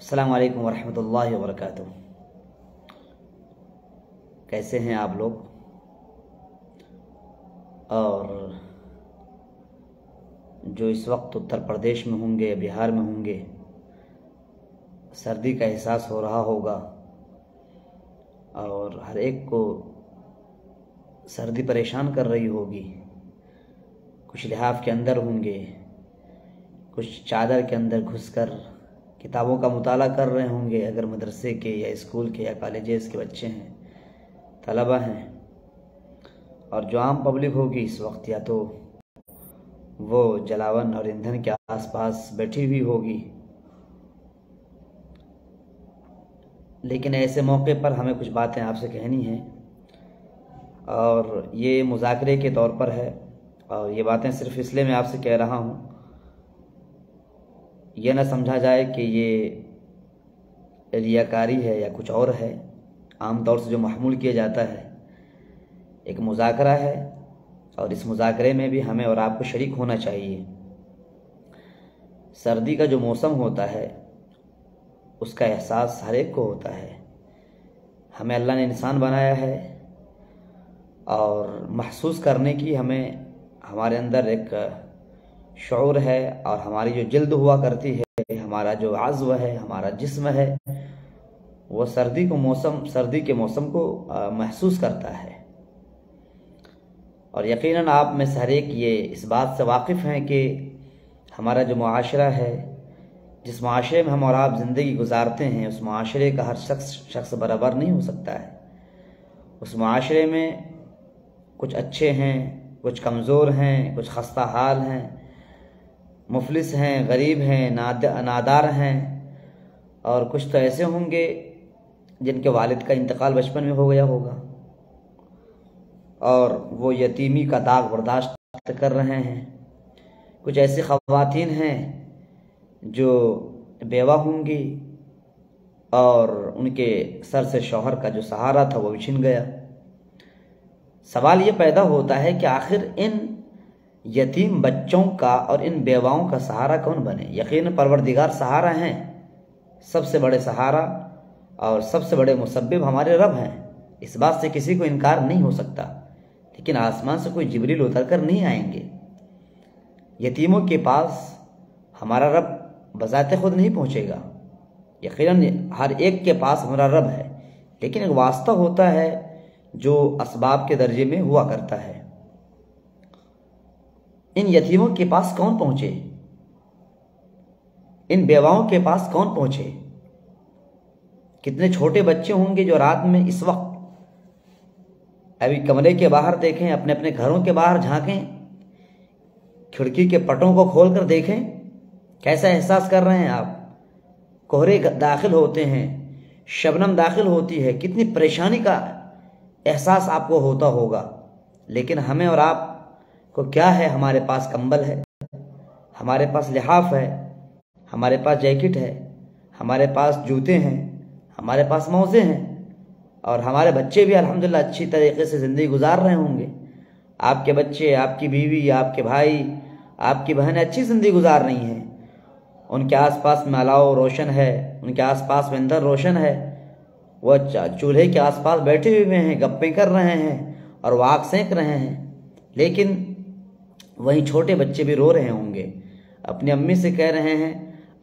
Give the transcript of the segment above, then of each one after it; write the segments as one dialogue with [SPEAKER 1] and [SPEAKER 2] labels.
[SPEAKER 1] السلام علیکم ورحمۃ اللہ وبرکاتہ۔ کیسے ہیں آپ لوگ؟ اور جو اس وقت اتر پردیش میں ہوں گے، بہار میں ہوں گے، سردی کا احساس ہو رہا ہوگا اور ہر ایک کو سردی پریشان کر رہی ہوگی۔ کچھ لحاف کے اندر ہوں گے، کچھ چادر کے اندر گھس کر کتابوں کا مطالعہ کر رہے ہوں گے، اگر مدرسے کے یا اسکول کے یا کالجز کے بچے ہیں، طلبہ ہیں۔ اور جو عام پبلک ہوگی اس وقت یا تو وہ جلاون اور ایندھن کے آس پاس بیٹھی ہوئی ہوگی۔ لیکن ایسے موقع پر ہمیں کچھ باتیں آپ سے کہنی ہیں، اور یہ مذاکرے کے طور پر ہے، اور یہ باتیں صرف اس لیے میں آپ سے کہہ رہا ہوں، یہ نہ سمجھا جائے کہ یہ ریاکاری ہے یا کچھ اور ہے۔ عام طور سے جو محمول کیا جاتا ہے ایک مذاکرہ ہے، اور اس مذاکرے میں بھی ہمیں اور آپ کو شریک ہونا چاہیے۔ سردی کا جو موسم ہوتا ہے اس کا احساس ہر ایک کو ہوتا ہے۔ ہمیں اللہ نے انسان بنایا ہے، اور محسوس کرنے کی ہمارے اندر ایک شعور ہے، اور ہماری جو جلد ہوا کرتی ہے، ہمارا جو عضو ہے، ہمارا جسم ہے، وہ سردی کے موسم کو محسوس کرتا ہے۔ اور یقیناً آپ میں سے ہر ایک یہ اس بات سے واقف ہیں کہ ہمارا جو معاشرہ ہے، جس معاشرے میں ہم اور آپ زندگی گزارتے ہیں، اس معاشرے کا ہر شخص برابر نہیں ہو سکتا ہے۔ اس معاشرے میں کچھ اچھے ہیں، کچھ کمزور ہیں، کچھ خستہ حال ہیں، مفلس ہیں، غریب ہیں، نادار ہیں، اور کچھ تو ایسے ہوں گے جن کے والد کا انتقال بچپن میں ہو گیا ہوگا، اور وہ یتیمی کا داغ برداشت کر رہے ہیں۔ کچھ ایسی خواتین ہیں جو بیوہ ہوں گی، اور ان کے سر سے شوہر کا جو سہارا تھا وہ بھی چھن گیا۔ سوال یہ پیدا ہوتا ہے کہ آخر ان یتیم بچوں کا اور ان بیواؤں کا سہارا کون بنے؟ یقیناً پروردگار سہارا ہیں، سب سے بڑے سہارا اور سب سے بڑے مسبب ہمارے رب ہیں، اس بات سے کسی کو انکار نہیں ہو سکتا۔ لیکن آسمان سے کوئی جبریل اتر کر نہیں آئیں گے۔ یتیموں کے پاس ہمارا رب بذات خود نہیں پہنچے گا۔ یقیناً ہر ایک کے پاس ہمارا رب ہے، لیکن ایک واسطہ ہوتا ہے جو اسباب کے درجے میں ہوا کرتا ہے۔ ان یتیموں کے پاس کون پہنچے؟ ان بیواؤں کے پاس کون پہنچے؟ کتنے چھوٹے بچے ہوں گے جو رات میں اس وقت ابھی کمرے کے باہر دیکھیں، اپنے اپنے گھروں کے باہر جھانکیں، کھڑکی کے پٹوں کو کھول کر دیکھیں، کیسا احساس کر رہے ہیں آپ؟ کوہرے داخل ہوتے ہیں، شبنم داخل ہوتی ہے، کتنی پریشانی کا احساس آپ کو ہوتا ہوگا۔ لیکن ہمیں اور آپ کو کیا ہے؟ ہمارے پاس کمبل ہے، ہمارے پاس لحاف ہے، ہمارے پاس جیکٹ ہے، ہمارے پاس جوتے ہیں، ہمارے پاس موزے ہیں، اور ہمارے بچے بھی الحمدللہ اچھی طریقے سے زندگی گزار رہے ہوں گے۔ آپ کے بچے، آپ کی بیوی، آپ کے بھائی، آپ کی بہنیں اچھی زندگی گزار رہی ہیں۔ ان کے آس پاس میں الاؤ روشن ہے، ان کے آس پاس میں ایندھن روشن ہے، وہ چولہے کے آس پاس بیٹھے ہوئے ہیں، گپیں کر رہے ہیں اور وہ آگ سینک رہے ہیں۔ لیکن وہیں چھوٹے بچے بھی رو رہے ہوں گے، اپنی امی سے کہہ رہے ہیں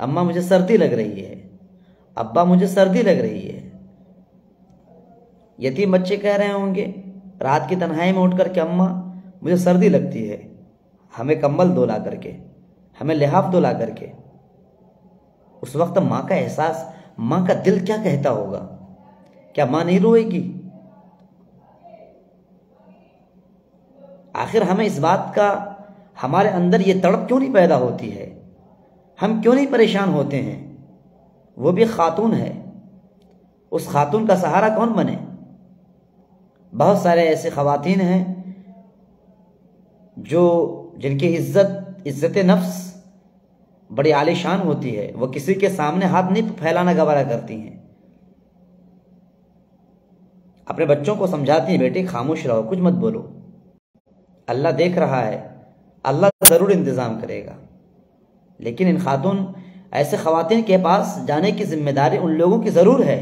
[SPEAKER 1] اماں مجھے سردی لگ رہی ہے، ابا مجھے سردی لگ رہی ہے۔ یتیم بچے کہہ رہے ہوں گے رات کی تنہائی میں اٹھ کر کہ اماں مجھے سردی لگتی ہے، ہمیں کمبل دو لا کر کے، ہمیں لحاف دو لا کر کے۔ اس وقت ماں کا احساس، ماں کا دل کیا کہتا ہوگا؟ کیا ماں نہیں روئے گی؟ آخر ہمیں اس بات کا ہمارے اندر یہ تڑپ کیوں نہیں پیدا ہوتی ہے؟ ہم کیوں نہیں پریشان ہوتے ہیں؟ وہ بھی خاتون ہے، اس خاتون کا سہارا کون بنے؟ بہت سارے ایسے خواتین ہیں جن کی عزت نفس بڑی عالی شان ہوتی ہے، وہ کسی کے سامنے ہاتھ نہیں پھیلانا گوارا کرتی ہیں، اپنے بچوں کو سمجھاتی ہیں بیٹی خاموش رہو، کچھ مت بولو، اللہ دیکھ رہا ہے، اللہ ضرور انتظام کرے گا۔ لیکن ان خاتون ایسے خواتین کے پاس جانے کی ذمہ داری ان لوگوں کی ضرور ہے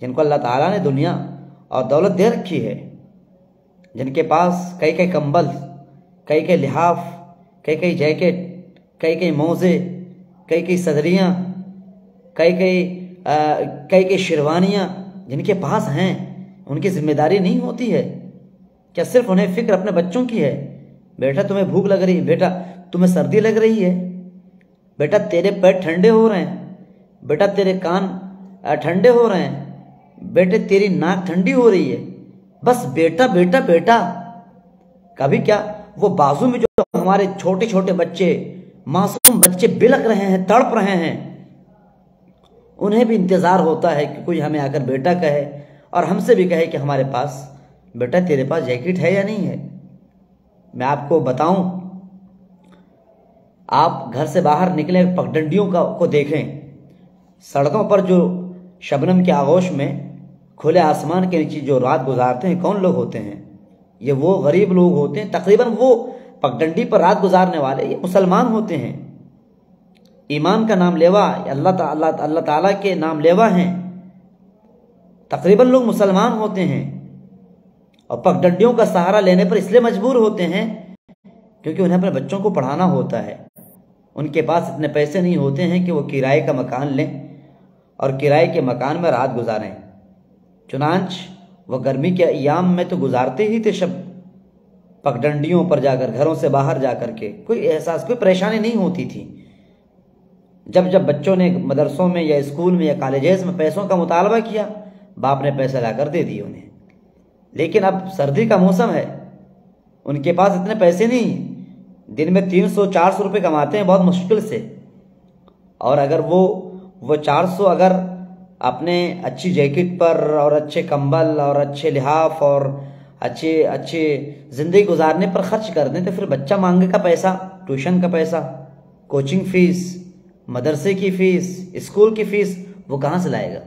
[SPEAKER 1] جن کو اللہ تعالیٰ نے دنیا اور دولت دے رکھی ہے، جن کے پاس کئی کئی کمبل، کئی کئی لحاف، کئی کئی جیکٹ، کئی کئی موزے، کئی کئی صدریاں، کئی کئی شیروانیاں جن کے پاس ہیں، ان کی ذمہ داری نہیں ہوتی ہے کیا صرف انہیں فکر اپنے بچوں کی ہے؟ بیٹا تمہیں بھوک لگ رہی ہے، بیٹا تمہیں سردی لگ رہی ہے، بیٹا تیرے پیٹ ٹھنڈے ہو رہے ہیں، بیٹا تیرے کان ٹھنڈے ہو رہے ہیں، بیٹے تیری ناک ٹھنڈی ہو رہی ہے، بس بیٹا بیٹا بیٹا۔ کبھی کیا وہ بازو میں جو ہمارے چھوٹے چھوٹے بچے، معصوم بچے بلک رہے ہیں، تڑپ رہے ہیں، انہیں بھی انتظار ہوتا ہے کہ کوئی ہمیں آ کر بیٹا کہے اور ہم سے بھی کہے کہ ہمارے پاس بیٹا تیرے پاس جیکٹ ہے یا نہیں ہے۔ میں آپ کو بتاؤں، آپ گھر سے باہر نکلیں، پگڈنڈیوں کو دیکھیں، سڑکوں پر جو شبنم کے آغوش میں کھلے آسمان کے نیچے جو رات گزارتے ہیں، کون لوگ ہوتے ہیں؟ یہ وہ غریب لوگ ہوتے ہیں، تقریباً وہ پگڈنڈی پر رات گزارنے والے یہ مسلمان ہوتے ہیں، ایمان کا نام لیوا، اللہ تعالیٰ کے نام لیوا ہیں، تقریباً لوگ مسلمان ہوتے ہیں، اور پگڈنڈیوں کا سہارا لینے پر اس لیے مجبور ہوتے ہیں کیونکہ انہیں اپنے بچوں کو پڑھانا ہوتا ہے۔ ان کے پاس اتنے پیسے نہیں ہوتے ہیں کہ وہ کرائے کا مکان لیں اور کرائے کے مکان میں رات گزاریں، چنانچہ وہ گرمی کے ایام میں تو گزارتے ہی تھے شب پگڈنڈیوں پر جا کر، گھروں سے باہر جا کر کے، کوئی احساس، کوئی پریشانی نہیں ہوتی تھی۔ جب بچوں نے مدرسوں میں یا اسکول میں یا کالجز میں پیسوں کا مطالبہ کیا، باپ نے پیسے لا کر دے دیے انہیں۔ لیکن اب سردی کا موسم ہے، ان کے پاس اتنے پیسے نہیں، دن میں 300-400 روپے کماتے ہیں بہت مشکل سے، اور اگر وہ 400 اگر اپنے اچھی جیکٹ پر اور اچھے کمبل اور اچھے لحاف اور اچھے زندگی گزارنے پر خرچ کر دیں تو پھر بچہ مانگے کا پیسہ، ٹیوشن کا پیسہ، کوچنگ فیس، مدرسے کی فیس، اسکول کی فیس وہ کہاں سے لائے گا؟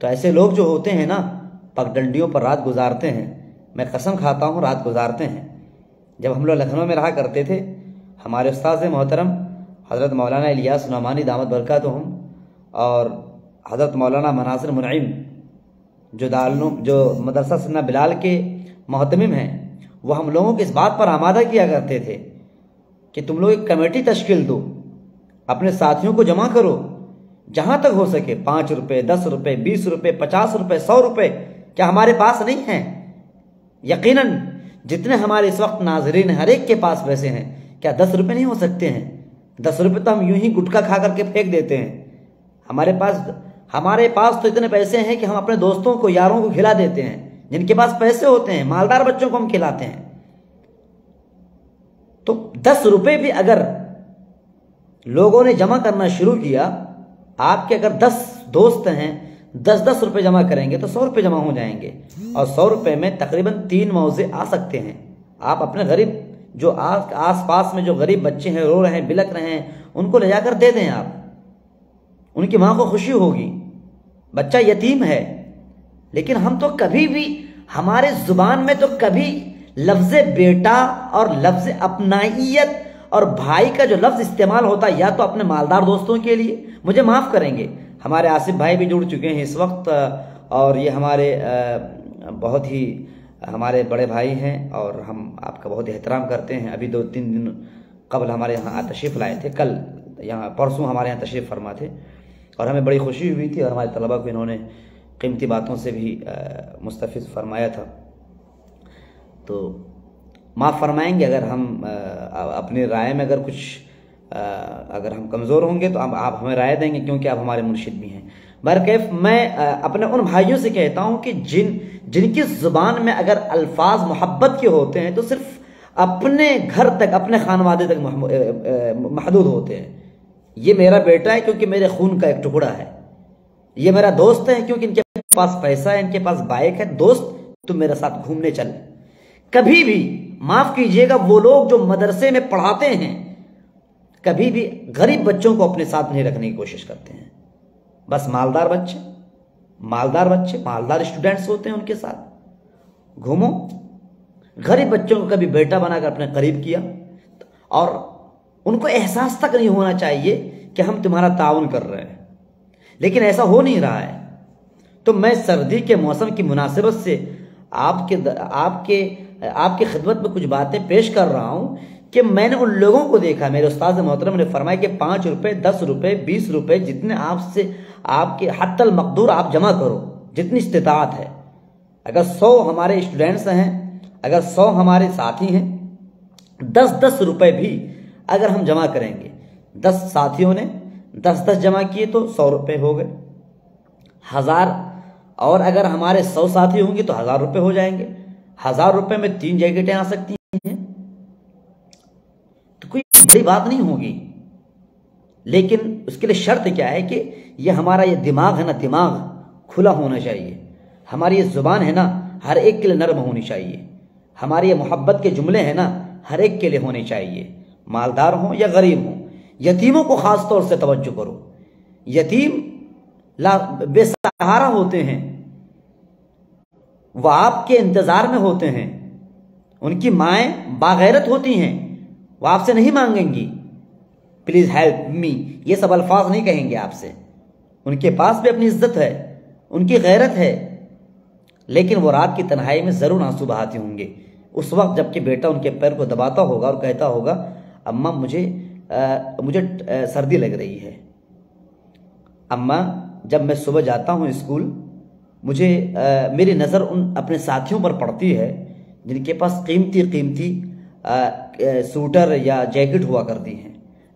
[SPEAKER 1] تو ایسے لوگ جو ہوتے ہیں نا، پگڈنڈیوں پر رات گزارتے ہیں، میں قسم کھاتا ہوں رات گزارتے ہیں۔ جب ہم لوگ لکھنؤ میں رہا کرتے تھے، ہمارے استاد محترم حضرت مولانا الیاس نعمانی دامت برکاتہم اور حضرت مولانا مناظر منعم جو مدرسہ سیدنا بلال کے محتمم ہیں، وہ ہم لوگوں کو اس بات پر آمادہ کیا کرتے تھے کہ تم لوگ ایک کمیٹی تشکیل دو، اپنے ساتھیوں کو جمع کرو، جہاں تک ہو سکے 5 روپے، 10 روپے، 20 روپے، 50 روپے، 100 روپے، کیا ہمارے پاس نہیں ہیں؟ یقیناً جتنے ہمارے اس وقت ناظرین ہر ایک کے پاس پیسے ہیں، کیا 10 روپے نہیں ہو سکتے ہیں؟ 10 روپے تو ہم یوں ہی گٹکا کھا کر کے پھینک دیتے ہیں۔ ہمارے پاس تو اتنے پیسے ہیں کہ ہم اپنے دوستوں کو، یاروں کو کھلا دیتے ہیں، جن کے پاس پیسے ہوتے ہیں، مالدار بچوں کو ہم کھلاتے ہیں۔ تو 10 روپے بھی اگر لوگوں نے جمع کرنا شروع کیا، آپ کے اگر 10 دوست ہیں، 10 روپے جمع کریں گے تو 100 روپے جمع ہو جائیں گے، اور 100 روپے میں تقریباً 3 موزے آ سکتے ہیں۔ آپ اپنے غریب جو آس پاس میں جو غریب بچے ہیں، رو رہے ہیں، بلک رہے ہیں، ان کو لے جا کر دے دیں آپ، ان کی ماں کو خوشی ہوگی، بچہ یتیم ہے۔ لیکن ہم تو کبھی بھی، ہمارے زبان میں تو کبھی لفظ بیٹا اور لفظ اپنائیت اور بھائی کا جو لفظ استعمال ہوتا ہے، یا تو اپنے مالدار دوستوں کے لیے، مجھے معاف کریں گے، ہمارے آصف بھائی بھی جڑ چکے ہیں اس وقت، اور یہ ہمارے بہت ہی ہمارے بڑے بھائی ہیں، اور ہم آپ کا بہت احترام کرتے ہیں۔ ابھی 2-3 دن قبل ہمارے یہاں تشریف لائے تھے، کل یہاں پرسوں ہمارے یہاں تشریف فرما تھے، اور ہمیں بڑی خوشی ہوئی تھی، اور ہمارے طلباء کو انہوں نے قیمتی باتوں سے بھی مستفیض فرمایا تھا۔ تو معاف فرمائیں گے اگر ہم اپنی رائے میں اگر ہم کمزور ہوں گے تو آپ ہمیں رائے دیں گے، کیونکہ آپ ہمارے مرشد بھی ہیں۔ بہرکیف میں اپنے ان بھائیوں سے کہتا ہوں کہ جن کی زبان میں اگر الفاظ محبت کے ہوتے ہیں تو صرف اپنے گھر تک، اپنے خانوادے تک محدود ہوتے ہیں۔ یہ میرا بیٹا ہے کیونکہ میرے خون کا ایک ٹکڑا ہے، یہ میرا دوست ہے کیونکہ ان کے پاس پیسہ ہے، ان کے پاس بائک ہے، دوست تم میرے ساتھ گھومنے چل۔ کبھی بھی معاف کیجئے گا، وہ لوگ جو مدرسے میں پڑھاتے ہیں کبھی بھی غریب بچوں کو اپنے ساتھ نہیں رکھنے کی کوشش کرتے ہیں، بس مالدار بچے، مالدار اسٹوڈنٹس ہوتے ہیں، ان کے ساتھ گھومو۔ غریب بچوں کو کبھی بیٹا بنا کر اپنے قریب کیا، اور ان کو احساس تک نہیں ہونا چاہیے کہ ہم تمہارا تعاون کر رہے ہیں، لیکن ایسا ہو نہیں رہا ہے۔ تو میں سردی کے موسم کی مناسبت سے آپ کی خدمت میں کچھ باتیں پیش کر رہا ہوں کہ میں نے ان لوگوں کو دیکھا، میرے استاد محترم نے فرمایا کہ 5 روپے 10 روپے 20 روپے جتنے آپ کے حتی المقدور آپ جمع کرو، جتنی استطاعت ہے۔ اگر 100 ہمارے اسٹوڈنٹس ہیں، اگر 100 ہمارے ساتھی ہیں، 10 روپے بھی اگر ہم جمع کریں گے، 10 ساتھیوں نے 10 جمع کیے تو 100 روپے ہو گئے، 1000، اور اگر ہمارے 100 ساتھی ہوں گے تو 1000 روپے ہو جائیں گے۔ 1000 روپے میں 3 جیکٹیں آ سکتی ہیں، تو کوئی بڑی بات نہیں ہوگی۔ لیکن اس کے لیے شرط کیا ہے کہ یہ ہمارا یہ دماغ ہے نا، دماغ کھلا ہونا چاہیے، ہماری یہ زبان ہے نا ہر ایک کے لیے نرم ہونی چاہیے، ہماری یہ محبت کے جملے ہیں نا ہر ایک کے لیے ہونے چاہیے، مالدار ہوں یا غریب ہوں۔ یتیموں کو خاص طور سے توجہ کرو، یتیم بے سہارا ہوتے ہیں، وہ آپ کے انتظار میں ہوتے ہیں، ان کی مائیں باغیرت ہوتی ہیں، وہ آپ سے نہیں مانگیں گی پلیز ہیلپ می، یہ سب الفاظ نہیں کہیں گے آپ سے، ان کے پاس بھی اپنی عزت ہے، ان کی غیرت ہے، لیکن وہ رات کی تنہائی میں ضرور آنسو بہاتے ہوں گے اس وقت جب کہ بیٹا ان کے پیر کو دباتا ہوگا اور کہتا ہوگا اماں مجھے سردی لگ رہی ہے۔ اماں جب میں صبح جاتا ہوں اسکول، میری نظر ان اپنے ساتھیوں پر پڑتی ہے جن کے پاس قیمتی سوٹر یا جیکٹ ہوا کرتی ہیں۔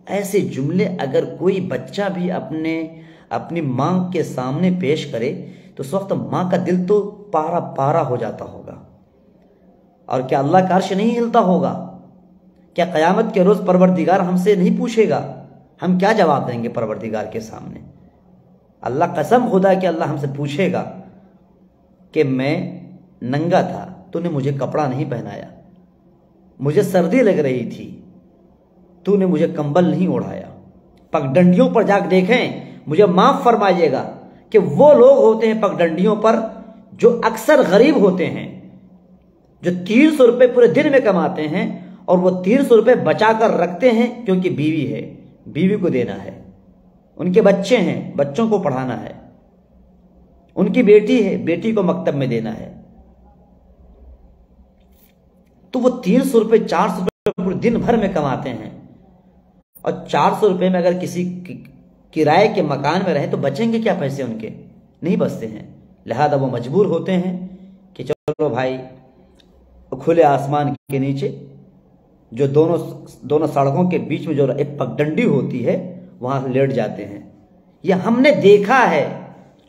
[SPEAKER 1] ایسے جملے اگر کوئی بچہ بھی اپنی ماں کے سامنے پیش کرے تو اس وقت ماں کا دل تو پارا پارا ہو جاتا ہوگا، اور کیا اللہ کا عرش نہیں ہلتا ہوگا؟ کیا قیامت کے روز پروردگار ہم سے نہیں پوچھے گا؟ ہم کیا جواب دیں گے پروردگار کے سامنے؟ اللہ قسم خدا کہ اللہ ہم سے پوچھے گا کہ میں ننگا تھا، تو نے مجھے کپڑا نہیں پہنایا، مجھے سردی لگ رہی تھی، تو نے مجھے کمبل نہیں اڑایا۔ پگڈنڈیوں پر جا کے دیکھیں، مجھے معاف فرمائیے گا کہ وہ لوگ ہوتے ہیں پگڈنڈیوں پر جو اکثر غریب ہوتے ہیں، جو 300 روپے پورے دن میں کماتے ہیں اور وہ 300 روپے بچا کر رکھتے ہیں کیونکہ بیوی ہے، بیوی کو دینا ہے، ان کے بچے ہیں، بچوں کو پڑھانا ہے، ان کی بیٹی ہے، بیٹی کو مکتب میں دینا ہے، تو وہ 300 روپے 400 روپے پورے دن بھر میں کماتے ہیں، اور 400 روپے میں اگر کسی کرائے کے مکان میں رہیں تو بچیں گے کیا پیسے؟ ان کے نہیں بچتے ہیں، لہذا وہ مجبور ہوتے ہیں کہ چلو بھائی کھلے آسمان کے نیچے جو دونوں سڑکوں کے بیچ میں جو ایک پگڈنڈی ہوتی ہے وہاں لیٹ جاتے ہیں۔ یہ ہم نے دیکھا ہے۔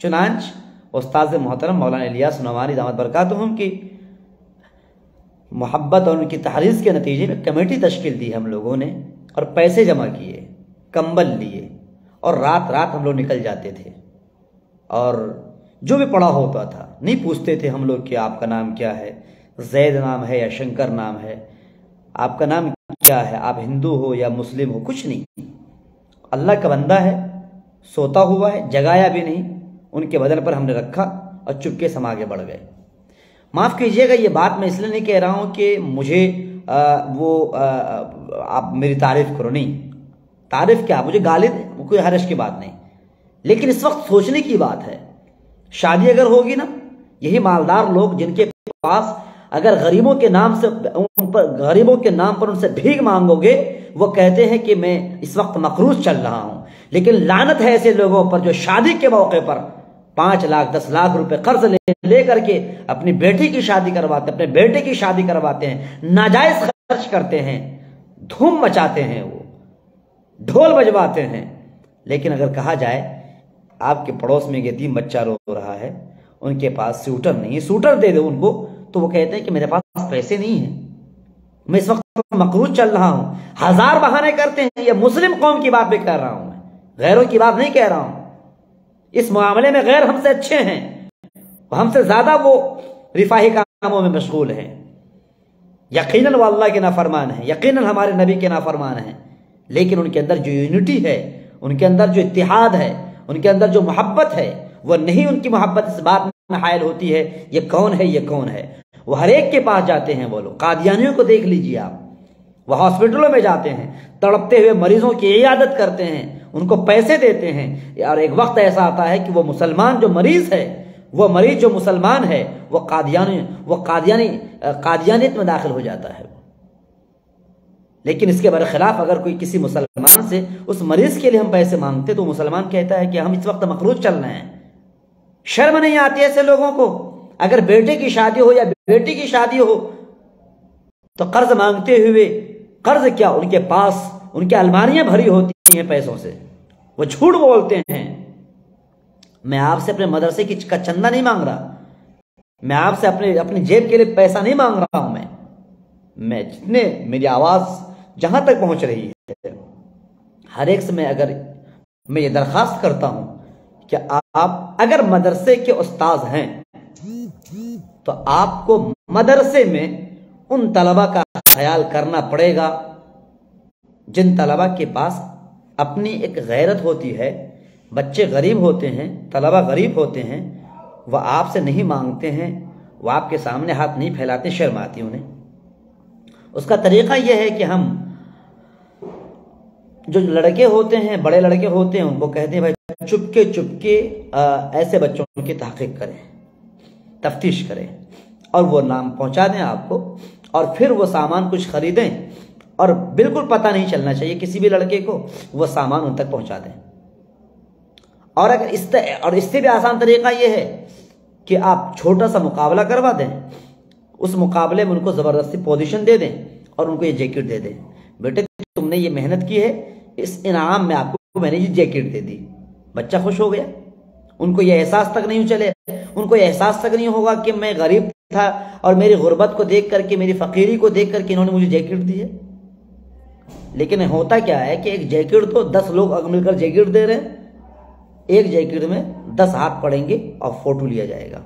[SPEAKER 1] چنانچہ استاد محترم مولانا الیاس نعمانی دامت برکاتہم کی محبت اور ان کی تحریض کے نتیجے میں کمیٹی تشکیل دی ہم لوگوں نے، اور پیسے جمع کیے، کمبل لیے، اور رات ہم لوگ نکل جاتے تھے، اور جو بھی پڑا ہوتا تھا نہیں پوچھتے تھے ہم لوگ کہ آپ کا نام کیا ہے، زید نام ہے یا شنکر نام ہے، آپ کا نام کیا ہے، آپ ہندو ہو یا مسلم ہو، کچھ نہیں، اللہ کا بندہ ہے، سوتا ہوا ہے، جگایا بھی نہیں، ان کے بدن پر ہم نے رکھا اور چپکے سے ہم آگے بڑھ گئے۔ معاف کیجئے گا، یہ بات میں اس لیے نہیں کہہ رہا ہوں کہ مجھے آپ میری تعریف کرو، نہیں، تعریف کیا، مجھے گالی دیں، وہ کوئی حرج کی بات نہیں، لیکن اس وقت سوچنے کی بات ہے۔ شادی اگر ہوگی نا، یہی مالدار لوگ جن کے پاس اگر غریبوں کے نام پر ان سے بھیک مانگو گے، وہ کہتے ہیں کہ میں اس وقت مقروض چل رہا ہوں، لیکن لعنت ہے ایسے لوگوں پر جو شادی کے موقع پر 5 لاکھ 10 لاکھ روپے قرض لے کر کے اپنی بیٹی کی شادی کرواتے ہیں، اپنے بیٹے کی شادی کرواتے ہیں، ناجائز خرچ کرتے ہیں، دھوم مچاتے ہیں، وہ ڈھول بجواتے ہیں۔ لیکن اگر کہا جائے آپ کے پڑوس میں یتیم بچہ رو رہا ہے، ان کے پاس سوٹر نہیں ہے، سوٹر دے دو ان کو، تو وہ کہتے ہیں کہ میرے پاس پیسے نہیں ہیں، میں اس وقت مقروض چل رہا ہوں، 1000 بہانے کرتے ہیں۔ یہ مسلم قوم کی بات بھی کر رہا ہوں، میں غیروں کی بات نہیں کہہ رہا ہوں۔ اس معاملے میں غیر ہم سے اچھے ہیں، ہم سے زیادہ وہ رفاہی کاموں میں مشغول ہیں، یقیناً وہ اللہ کے نافرمان ہیں، یقیناً ہمارے نبی کے نافرمان ہیں، لیکن ان کے اندر جو یونٹی ہے، ان کے اندر جو اتحاد ہے، ان کے اندر جو محبت ہے، وہ نہیں، ان کی محبت اس بات میں حائل ہوتی ہے یہ کون ہے، یہ کون ہے۔ وہ ہر ایک کے پاس جاتے ہیں، وہ لوگ قادیانیوں کو دیکھ لیجیے آپ، وہ ہاسپٹلوں میں جاتے ہیں، تڑپتے ہوئے مریضوں کی عیادت کرتے ہیں، ان کو پیسے دیتے ہیں، اور ایک وقت ایسا آتا ہے کہ وہ مسلمان جو مریض ہے، وہ مریض جو مسلمان ہے، وہ قادیانیت میں داخل ہو جاتا ہے۔ لیکن اس کے برخلاف اگر کوئی کسی مسلمان سے اس مریض کے لیے ہم پیسے مانگتے تو مسلمان کہتا ہے کہ ہم اس وقت مخروج چل رہے ہیں۔ شرم نہیں آتی ایسے لوگوں کو؟ اگر بیٹے کی شادی ہو یا بیٹی کی شادی ہو تو قرض مانگتے ہوئے، قرض کیا، ان کے پاس ان کی الماریاں بھری ہوتی ہیں پیسوں سے، وہ جھوٹ بولتے ہیں۔ میں آپ سے اپنے مدرسے کا چندہ نہیں مانگ رہا، میں آپ سے اپنی جیب کے لیے پیسہ نہیں مانگ رہا ہوں، میں جتنے میری آواز جہاں تک پہنچ رہی ہے ہر ایک سے میں یہ درخواست کرتا ہوں کہ آپ اگر مدرسے کے استاذ ہیں تو آپ کو مدرسے میں ان طلبہ کا خیال کرنا پڑے گا جن طلبہ کے پاس اپنی ایک غیرت ہوتی ہے۔ بچے غریب ہوتے ہیں، طلبہ غریب ہوتے ہیں، وہ آپ سے نہیں مانگتے ہیں، وہ آپ کے سامنے ہاتھ نہیں پھیلاتے، شرم آتی انہیں۔ اس کا طریقہ یہ ہے کہ ہم جو لڑکے ہوتے ہیں، بڑے لڑکے ہوتے ہیں، ان کو کہتے ہیں بھائی چپ کے ایسے بچوں کی تحقیق کریں، تفتیش کریں، اور وہ نام پہنچا دیں آپ کو، اور پھر وہ سامان کچھ خریدیں، اور بالکل پتہ نہیں چلنا چاہیے کسی بھی لڑکے کو، وہ سامان ان تک پہنچا دیں۔ اور اس سے بھی آسان طریقہ یہ ہے کہ آپ چھوٹا سا مقابلہ کروا دیں، اس مقابلے میں ان کو زبردستی پوزیشن دے دیں اور ان کو یہ جیکٹ دے دیں، بیٹے تم نے یہ محنت کی ہے، اس انعام میں آپ کو میں نے یہ جیکٹ دے دی۔ بچہ خوش ہو گیا، ان کو یہ احساس تک نہیں چلے، ان کو یہ احساس تک نہیں ہوگا کہ میں غریب تھا اور میری غربت کو دیکھ کر کے، میری فقیری کو دیکھ کر کے انہوں نے مجھے جیکٹ دی ہے۔ لیکن ہوتا کیا ہے کہ ایک جیکٹ تو 10 لوگ مل کر جیکٹ دے رہے ہیں، ایک جیکٹ میں 10 ہاتھ پڑیں گے اور فوٹو لیا جائے گا۔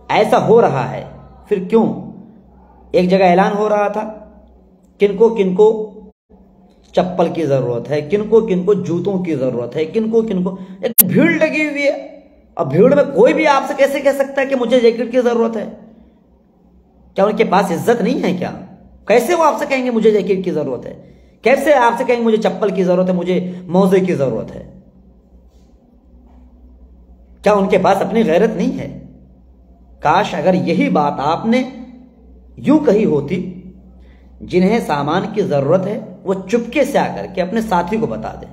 [SPEAKER 1] ایسا ہو رہا ہے، پھر کیوں؟ ایک جگہ اعلان ہو رہا تھا کن کو چپل کی ضرورت ہے، کن کو جوتوں کی ضرورت ہے، کن کو ایک بھیڑ لگی ہوئی ہے، اور بھیڑ میں کوئی بھی آپ سے کیسے کہہ سکتا ہے کہ مجھے جیکٹ کی ضرورت ہے؟ کیا ان کے پاس عزت نہیں ہے کیا؟ کیسے وہ آپ سے کہیں گے مجھے جیکٹ کی ضرورت ہے؟ کیسے آپ سے کہیں گے مجھے چپل کی ضرورت ہے، مجھے موزے کی ضرورت ہے؟ کیا ان کے پاس اپنی غیرت نہیں ہے؟ کاش اگر یہی بات آپ نے یوں کہی ہوتی، جنہیں سامان کی ضرورت ہے وہ چپکے سے آ کر کے اپنے ساتھی کو بتا دیں،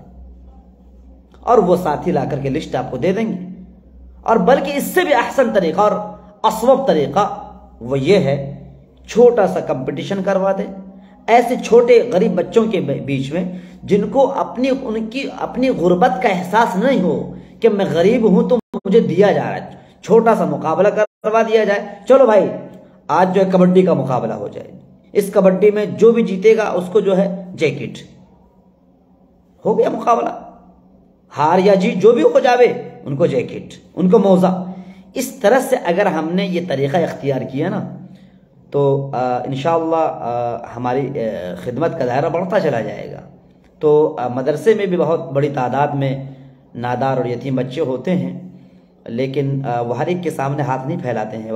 [SPEAKER 1] اور وہ ساتھی لا کر کے لسٹ آپ کو دے دیں گے۔ اور بلکہ اس سے بھی احسن طریقہ اور اصوب طریقہ وہ یہ ہے، چھوٹا سا کمپٹیشن کروا دیں ایسے چھوٹے غریب بچوں کے بیچ میں، جن کو اپنی غربت کا احساس نہیں ہو کہ میں غریب ہوں تو مجھے دیا جا رہا ہے۔ چھوٹا سا مقابلہ کروا دیا جائے، چلو بھائی آج جو ہے کبڈی کا مقابلہ ہو جائے، اس کبڈی میں جو بھی جیتے گا اس کو جو ہے جیکٹ، ہو گیا مقابلہ، ہار یا جیت جو بھی ہو جاوے ان کو جیکٹ، ان کو موزہ۔ اس طرح سے اگر ہم نے یہ طریقہ اختیار کیا نا تو انشاءاللہ ہماری خدمت کا دائرہ بڑھتا چلا جائے گا۔ تو مدرسے میں بھی بہت بڑی تعداد میں نادار اور یتیم بچے ہوتے ہیں، لیکن وہ ہر ایک کے سامنے ہاتھ نہیں پھیلاتے ہیں۔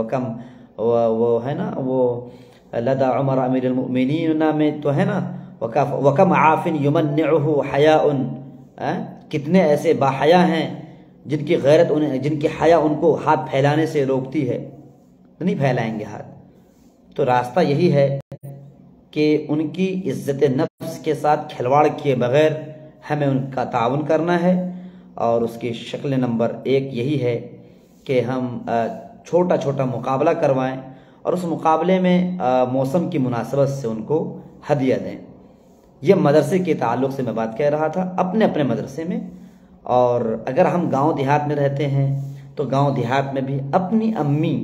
[SPEAKER 1] وہ ہے نا، وہ لدى عمر امیر المؤمنین میں تو ہے نا، وَكَمْ عَافٍ يُمَنِّعُهُ حَيَاءٌ، کتنے ایسے باحیا ہیں جن کی غیرت جن کی حیا ان کو ہاتھ پھیلانے سے روکتی ہے، نہیں پھیلائیں گے ہاتھ۔ تو راستہ یہی ہے کہ ان کی عزت نفس کے ساتھ کھلواڑ کیے بغیر ہمیں ان کا تعاون کرنا ہے، اور اس کی شکل نمبر 1 یہی ہے کہ ہم چھوٹا چھوٹا مقابلہ کروائیں، اور اس مقابلے میں موسم کی مناسبت سے ان کو ہدیہ دیں۔ یہ مدرسے کے تعلق سے میں بات کہہ رہا تھا، اپنے مدرسے میں۔ اور اگر ہم گاؤں دیہات میں رہتے ہیں تو گاؤں دیہات میں بھی اپنی امی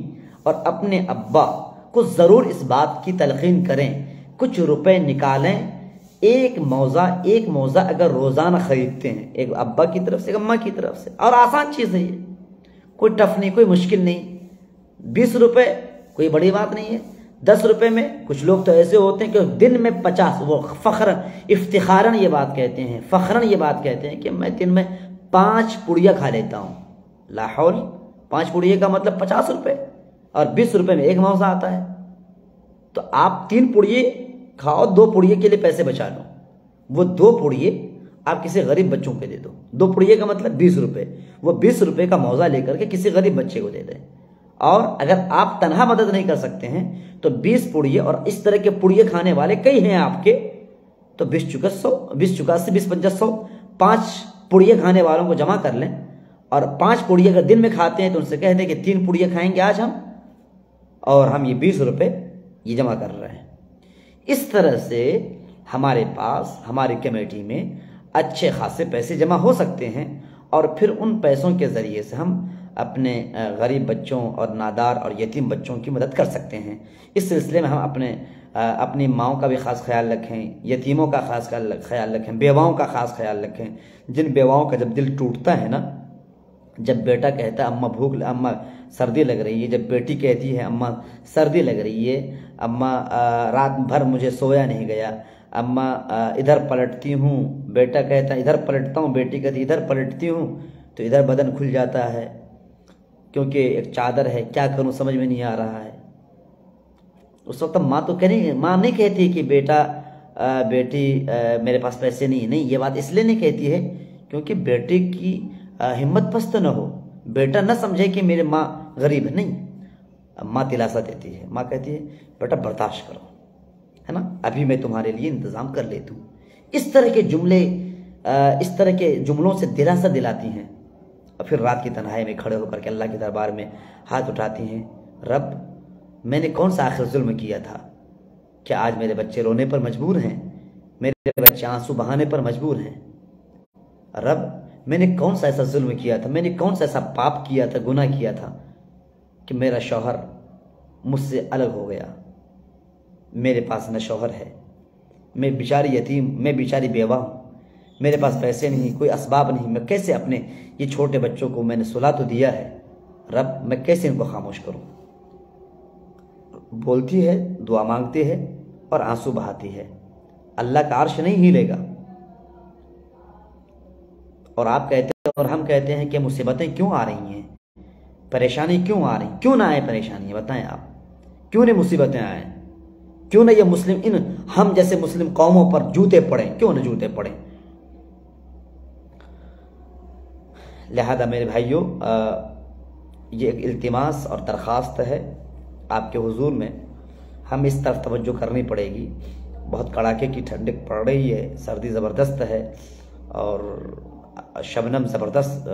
[SPEAKER 1] اور اپنے ابا کو ضرور اس بات کی تلقین کریں، کچھ روپے نکالیں، ایک موزہ اگر روزانہ خریدتے ہیں، ایک ابا کی طرف سے، ایک اماں کی طرف سے، اور آسان چیز ہے یہ، کوئی ٹف نہیں، کوئی مشکل نہیں۔ 20 روپے کوئی بڑی بات نہیں ہے۔ 10 روپے میں کچھ لوگ تو ایسے ہوتے ہیں کہ دن میں 50، وہ فخراً افتخاراً یہ بات کہتے ہیں، فخراً یہ بات کہتے ہیں کہ میں دن میں 5 پوڑیاں کھا لیتا ہوں۔ لا حول، 5 پوڑیے کا مطلب 50 روپے، اور 20 روپے میں ایک موزہ آتا ہے۔ تو آپ 3 پوڑیے کھاؤ، 2 پوڑیے کے لیے پیسے بچا لو، وہ 2 پوڑیے آپ کسی غریب بچوں کو دے دو. 2 پڑیے کا مطلب 20 روپے. وہ 20 روپے کا موزہ لے کر کے کسی غریب بچے کو دے دیں. اور اگر آپ تنہا مدد نہیں کر سکتے ہیں تو 20 پڑیے، اور اس طرح کے پڑیے کھانے والے کئی ہیں آپ کے، تو 20 چکا 100، 20 چکا 80، 20 50 100، 5 پڑیے کھانے والوں کو جمع کر لیں. اور 5 پڑیے اگر دن میں کھاتے ہیں تو ان سے کہہ دیں کہ 3 پڑیے کھائیں گے آج ہم، اور ہم یہ 20 روپے یہ جمع کر رہے ہیں. اس طرح سے ہمارے پاس ہماری کمیٹی میں اچھے خاصے پیسے جمع ہو سکتے ہیں، اور پھر ان پیسوں کے ذریعے سے ہم اپنے غریب بچوں اور نادار اور یتیم بچوں کی مدد کر سکتے ہیں. اس سلسلے میں ہم اپنی ماؤں کا بھی خاص خیال رکھیں، یتیموں کا خاص خیال رکھیں، بیواؤں کا خاص خیال رکھیں. جن بیواؤں کا جب دل ٹوٹتا ہے نا، جب بیٹا کہتا ہے اماں اماں سردی لگ رہی ہے، جب بیٹی کہتی ہے اماں سردی لگ رہی ہے، اماں رات بھر مجھے سویا نہیں گیا، اماں ادھر پلٹتی ہوں، بیٹا کہتا ہے ادھر پلٹتا ہوں، بیٹی کہتی ادھر پلٹتی ہوں، تو ادھر بدن کھل جاتا ہے کیونکہ ایک چادر ہے، کیا کروں سمجھ میں نہیں آ رہا ہے. اس وقت ماں ماں نہیں کہتی کہ بیٹی میرے پاس پیسے نہیں. یہ بات اس لیے نہیں کہتی ہے کیونکہ بیٹے کی ہمت پست نہ ہو، بیٹا نہ سمجھے کہ میرے ماں غریب ہے. نہیں، ماں دلاسا دیتی ہے، ماں کہتی ہے بیٹا برداشت کرو، ہے نا، ابھی میں تمہارے لیے انتظام کر لیتی ہوں. اس طرح کے جملے، اس طرح کے جملوں سے دلاسا دلاتی ہیں، اور پھر رات کی تنہائی میں کھڑے ہو کر کے اللہ کے دربار میں ہاتھ اٹھاتی ہیں، رب میں نے کون سا آخر ظلم کیا تھا کہ آج میرے بچے رونے پر مجبور ہیں، میرے بچے آنسو بہانے پر مجبور ہیں. رب میں نے کون سا ایسا ظلم کیا تھا، میں نے کون سا ایسا پاپ کیا تھا، گناہ کیا تھا کہ میرا شوہر مجھ سے الگ ہو گیا، میرے پاس نہ شوہر ہے، میں بیچاری یتیم، میں بیچاری بیوہ ہوں، میرے پاس پیسے نہیں، کوئی اسباب نہیں، میں کیسے اپنے یہ چھوٹے بچوں کو، میں نے سلا تو دیا ہے، رب میں کیسے ان کو خاموش کروں. بولتی ہے، دعا مانگتی ہے اور آنسو بہاتی ہے. اللہ کا عرش نہیں ہلے گا. اور آپ کہتے ہیں اور ہم کہتے ہیں کہ مصیبتیں کیوں آ رہی ہیں، پریشانی کیوں آ رہی ہیں، کیوں نہ آئے پریشانی، بتائیں آپ، کیوں نہیں مصیبتیں آئیں، کیوں نہ یہ مسلم ہم جیسے مسلم قوموں پر جوتے پڑیں، کیوں نہ جوتے پڑیں. لہذا میرے بھائیوں، یہ ایک التماس اور درخواست ہے آپ کے حضور میں، ہم اس طرف توجہ کرنی پڑے گی. بہت کڑاکے کی ٹھنڈک پڑ رہی ہے، سردی زبردست ہے، اور شبنم زبردست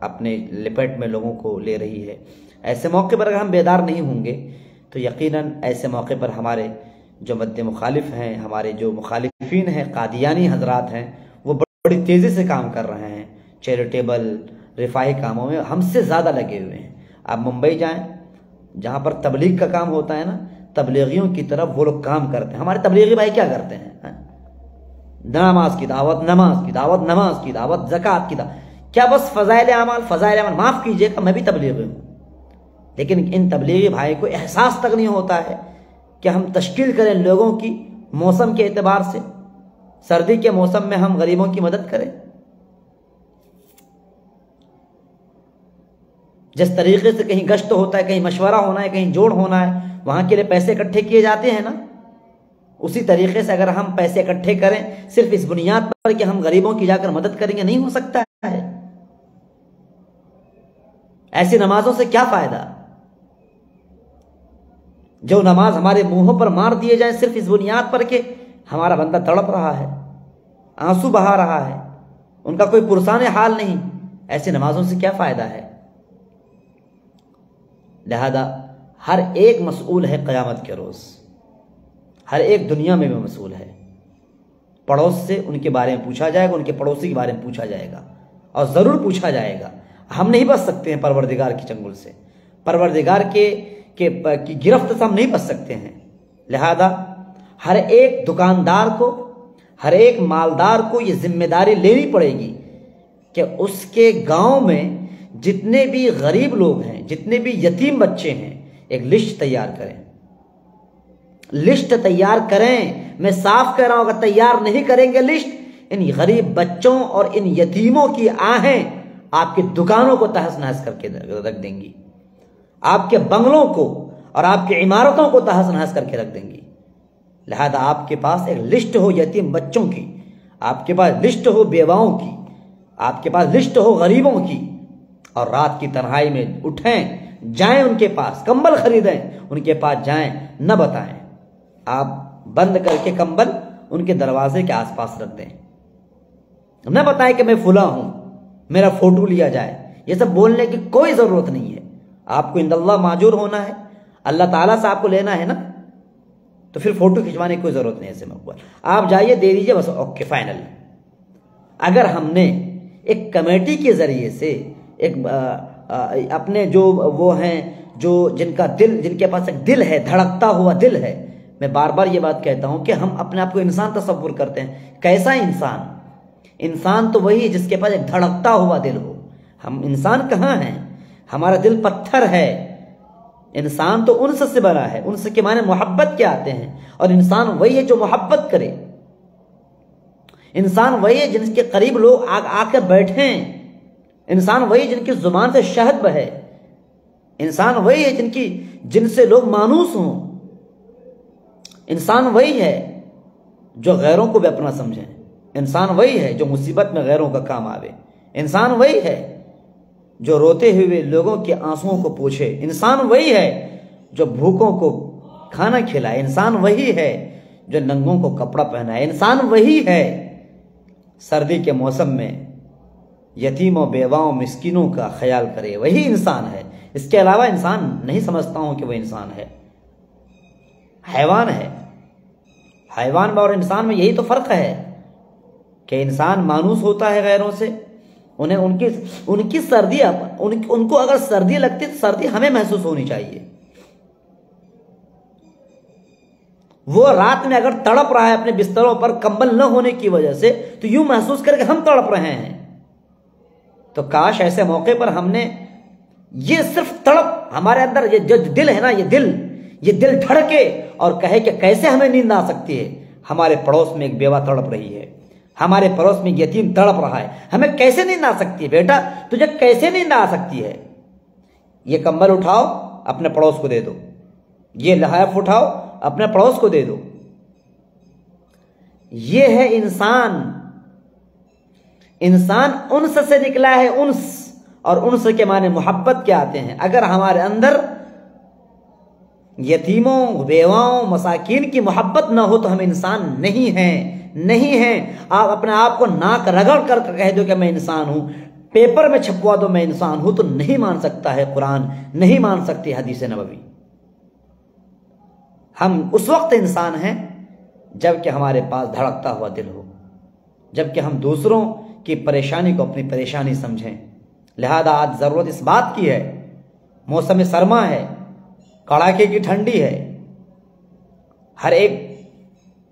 [SPEAKER 1] اپنے لپیٹ میں لوگوں کو لے رہی ہے. ایسے موقع پر اگر ہم بیدار نہیں ہوں گے تو یقیناً ایسے موقع پر ہمارے جو مد مخالف ہیں، ہمارے جو مخالفین ہیں، قادیانی حضرات ہیں، وہ بڑی تیزی سے کام کر رہے ہیں، چیریٹیبل رفاہی کاموں میں ہم سے زیادہ لگے ہوئے ہیں. آپ ممبئی جائیں، جہاں پر تبلیغ کا کام ہوتا ہے نا، تبلیغیوں کی طرف وہ لوگ کام کرتے ہیں. ہمارے تبلیغی بھائی کیا کرتے ہیں؟ نماز کی دعوت، نماز کی دعوت، نماز کی دعوت، زکوٰۃ کی دعوت، کیا بس فضائل اعمال، فضائل اعمال. معاف کیجئے کہ میں بھی تبلیغی ہوں، لیکن ان تبلیغی بھائی کو احساس تک نہیں ہوتا ہے کہ ہم تشکیل کریں لوگوں کی موسم کے اعتبار سے. سردی کے موسم میں ہم غریبوں کی مدد کریں. جس طریقے سے کہیں گشت ہوتا ہے، کہیں مشورہ ہونا ہے، کہیں جوڑ ہونا ہے، وہاں کے لیے پیسے اکٹھے کیے جاتے ہیں نا، اسی طریقے سے اگر ہم پیسے اکٹھے کریں صرف اس بنیاد پر کہ ہم غریبوں کی جا کر مدد کریں گے، نہیں ہو سکتا ہے. ایسی نمازوں سے کیا فائدہ؟ جو نماز ہمارے منہوں پر مار دیے جائیں صرف اس بنیاد پر کہ ہمارا بندہ تڑپ رہا ہے، آنسو بہا رہا ہے، ان کا کوئی پرسان حال نہیں، ایسی نمازوں سے کیا فائدہ ہے؟ لہذا ہر ایک مسئول ہے قیامت کے روز، ہر ایک دنیا میں بھی مسئول ہے. پڑوس سے ان کے بارے میں پوچھا جائے گا، ان کے پڑوسی کے بارے میں پوچھا جائے گا، اور ضرور پوچھا جائے گا. ہم نہیں بچ سکتے ہیں پروردگار کی چنگل سے، پروردگار کی گرفت سے ہم نہیں بچ سکتے ہیں. لہذا ہر ایک دکاندار کو، ہر ایک مالدار کو یہ ذمہ داری لینی پڑے گی کہ اس کے گاؤں میں جتنے بھی غریب لوگ ہیں، جتنے بھی یتیم بچے ہیں، ایک لسٹ تیار کریں. لسٹ تیار کریں. میں صاف کہہ رہا ہوں، اگر تیار نہیں کریں گے لسٹ، ان غریب بچوں اور ان یتیموں کی آہیں آپ کی دکانوں کو تہس نہس کر کے رکھ دیں گی، آپ کے بنگلوں کو اور آپ کی عمارتوں کو تہس نہس کر کے رکھ دیں گی. لہذا آپ کے پاس ایک لسٹ ہو یتیم بچوں کی، آپ کے پاس لسٹ ہو بیواؤں کی، آپ کے پاس لسٹ ہو غریبوں کی، اور رات کی تنہائی میں اٹھیں، جائیں ان کے پاس، کمبل خریدیں، ان کے پاس جائیں، نہ بتائیں، آپ بند کر کے کمبل ان کے دروازے کے آس پاس رکھ دیں، نہ بتائیں کہ میں فلاں ہوں، میرا فوٹو لیا جائے۔ یہ سب بولنے کی کوئی ضرورت نہیں ہے۔ آپ کو عند اللہ ماجور ہونا ہے، اللہ تعالیٰ سے آپ کو لینا ہے نا، تو پھر فوٹو کھنچوانے کی کوئی ضرورت نہیں ہے ایسے مقبول۔ آپ جائیے، دے دیجیے، بس اوکے فائنل۔ اگر ہم نے ایک کمیٹی کے ذریعے سے ایک اپنے جو وہ ہیں جو جن کا دل، جن کے پاس ایک دل ہے، دھڑکتا ہوا دل ہے، میں بار بار یہ بات کہتا ہوں کہ ہم اپنے آپ کو انسان تصور کرتے ہیں۔ کیسا انسان؟ انسان تو وہی ہے جس کے پاس ایک دھڑکتا ہوا دل ہو۔ ہم انسان کہاں ہیں؟ ہمارا دل پتھر ہے۔ انسان تو انس سے بنا ہے، انس کے معنی محبت کے آتے ہیں، اور انسان وہی ہے جو محبت کرے۔ انسان وہی ہے جن کے قریب لوگ آ کر بیٹھیں۔ انسان وہی جن کی زبان سے شہد بہے۔ انسان وہی ہے جن سے لوگ مانوس ہوں۔ انسان وہی ہے جو غیروں کو بھی اپنا سمجھیں۔ انسان وہی ہے جو مصیبت میں غیروں کا کام آوے۔ انسان وہی ہے جو روتے ہوئے لوگوں کے آنسوؤں کو پوچھے۔ انسان وہی ہے جو بھوکوں کو کھانا کھلائے۔ انسان وہی ہے جو ننگوں کو کپڑا پہنائے۔ انسان وہی ہے سردی کے موسم میں یتیموں، بیواؤں، مسکینوں کا خیال کرے۔ وہی انسان ہے۔ اس کے علاوہ انسان نہیں سمجھتا ہوں کہ وہ انسان ہے، حیوان ہے۔ حیوان میں اور انسان میں یہی تو فرق ہے کہ انسان مانوس ہوتا ہے غیروں سے، انہیں ان کی سردی، ان کو اگر سردی لگتی تو سردی ہمیں محسوس ہونی چاہیے۔ وہ رات میں اگر تڑپ رہا ہے اپنے بستروں پر کمبل نہ ہونے کی وجہ سے، تو یوں محسوس کر کے ہم تڑپ رہے ہیں۔ تو کاش ایسے موقع پر ہم نے یہ صرف تڑپ ہمارے اندر، یہ جو دل ہے نا، یہ دل دھڑکے اور کہے کہ کیسے ہمیں نیند آ سکتی ہے۔ ہمارے پڑوس میں ایک بیوہ تڑپ رہی ہے، ہمارے پڑوس میں ایک یتیم تڑپ رہا ہے، ہمیں کیسے نیند آ سکتی ہے؟ بیٹا تجھے کیسے نیند آ سکتی ہے؟ یہ کمبل اٹھاؤ، اپنے پڑوس کو دے دو۔ یہ لحاف اٹھاؤ، اپنے پڑوس کو دے دو۔ یہ ہے انسان۔ انسان انس سے نکلا ہے، انس، اور انس کے معنی محبت کے آتے ہیں۔ اگر ہمارے اندر یتیموں، بیواؤں، مساکین کی محبت نہ ہو تو ہم انسان نہیں ہیں۔ آپ اپنے آپ کو ناک رگڑ کر کہہ دو کہ میں انسان ہوں، پیپر میں چھپوا دو میں انسان ہوں، تو نہیں مان سکتا ہے قرآن، نہیں مان سکتی حدیث نبوی۔ ہم اس وقت انسان ہیں جب کہ ہمارے پاس دھڑکتا ہوا دل ہو، جب کہ ہم دوسروں کی پریشانی کو اپنی پریشانی سمجھیں۔ لہذا آج ضرورت اس بات کی ہے، موسم سرما ہے، کڑاکے کی ٹھنڈی ہے، ہر ایک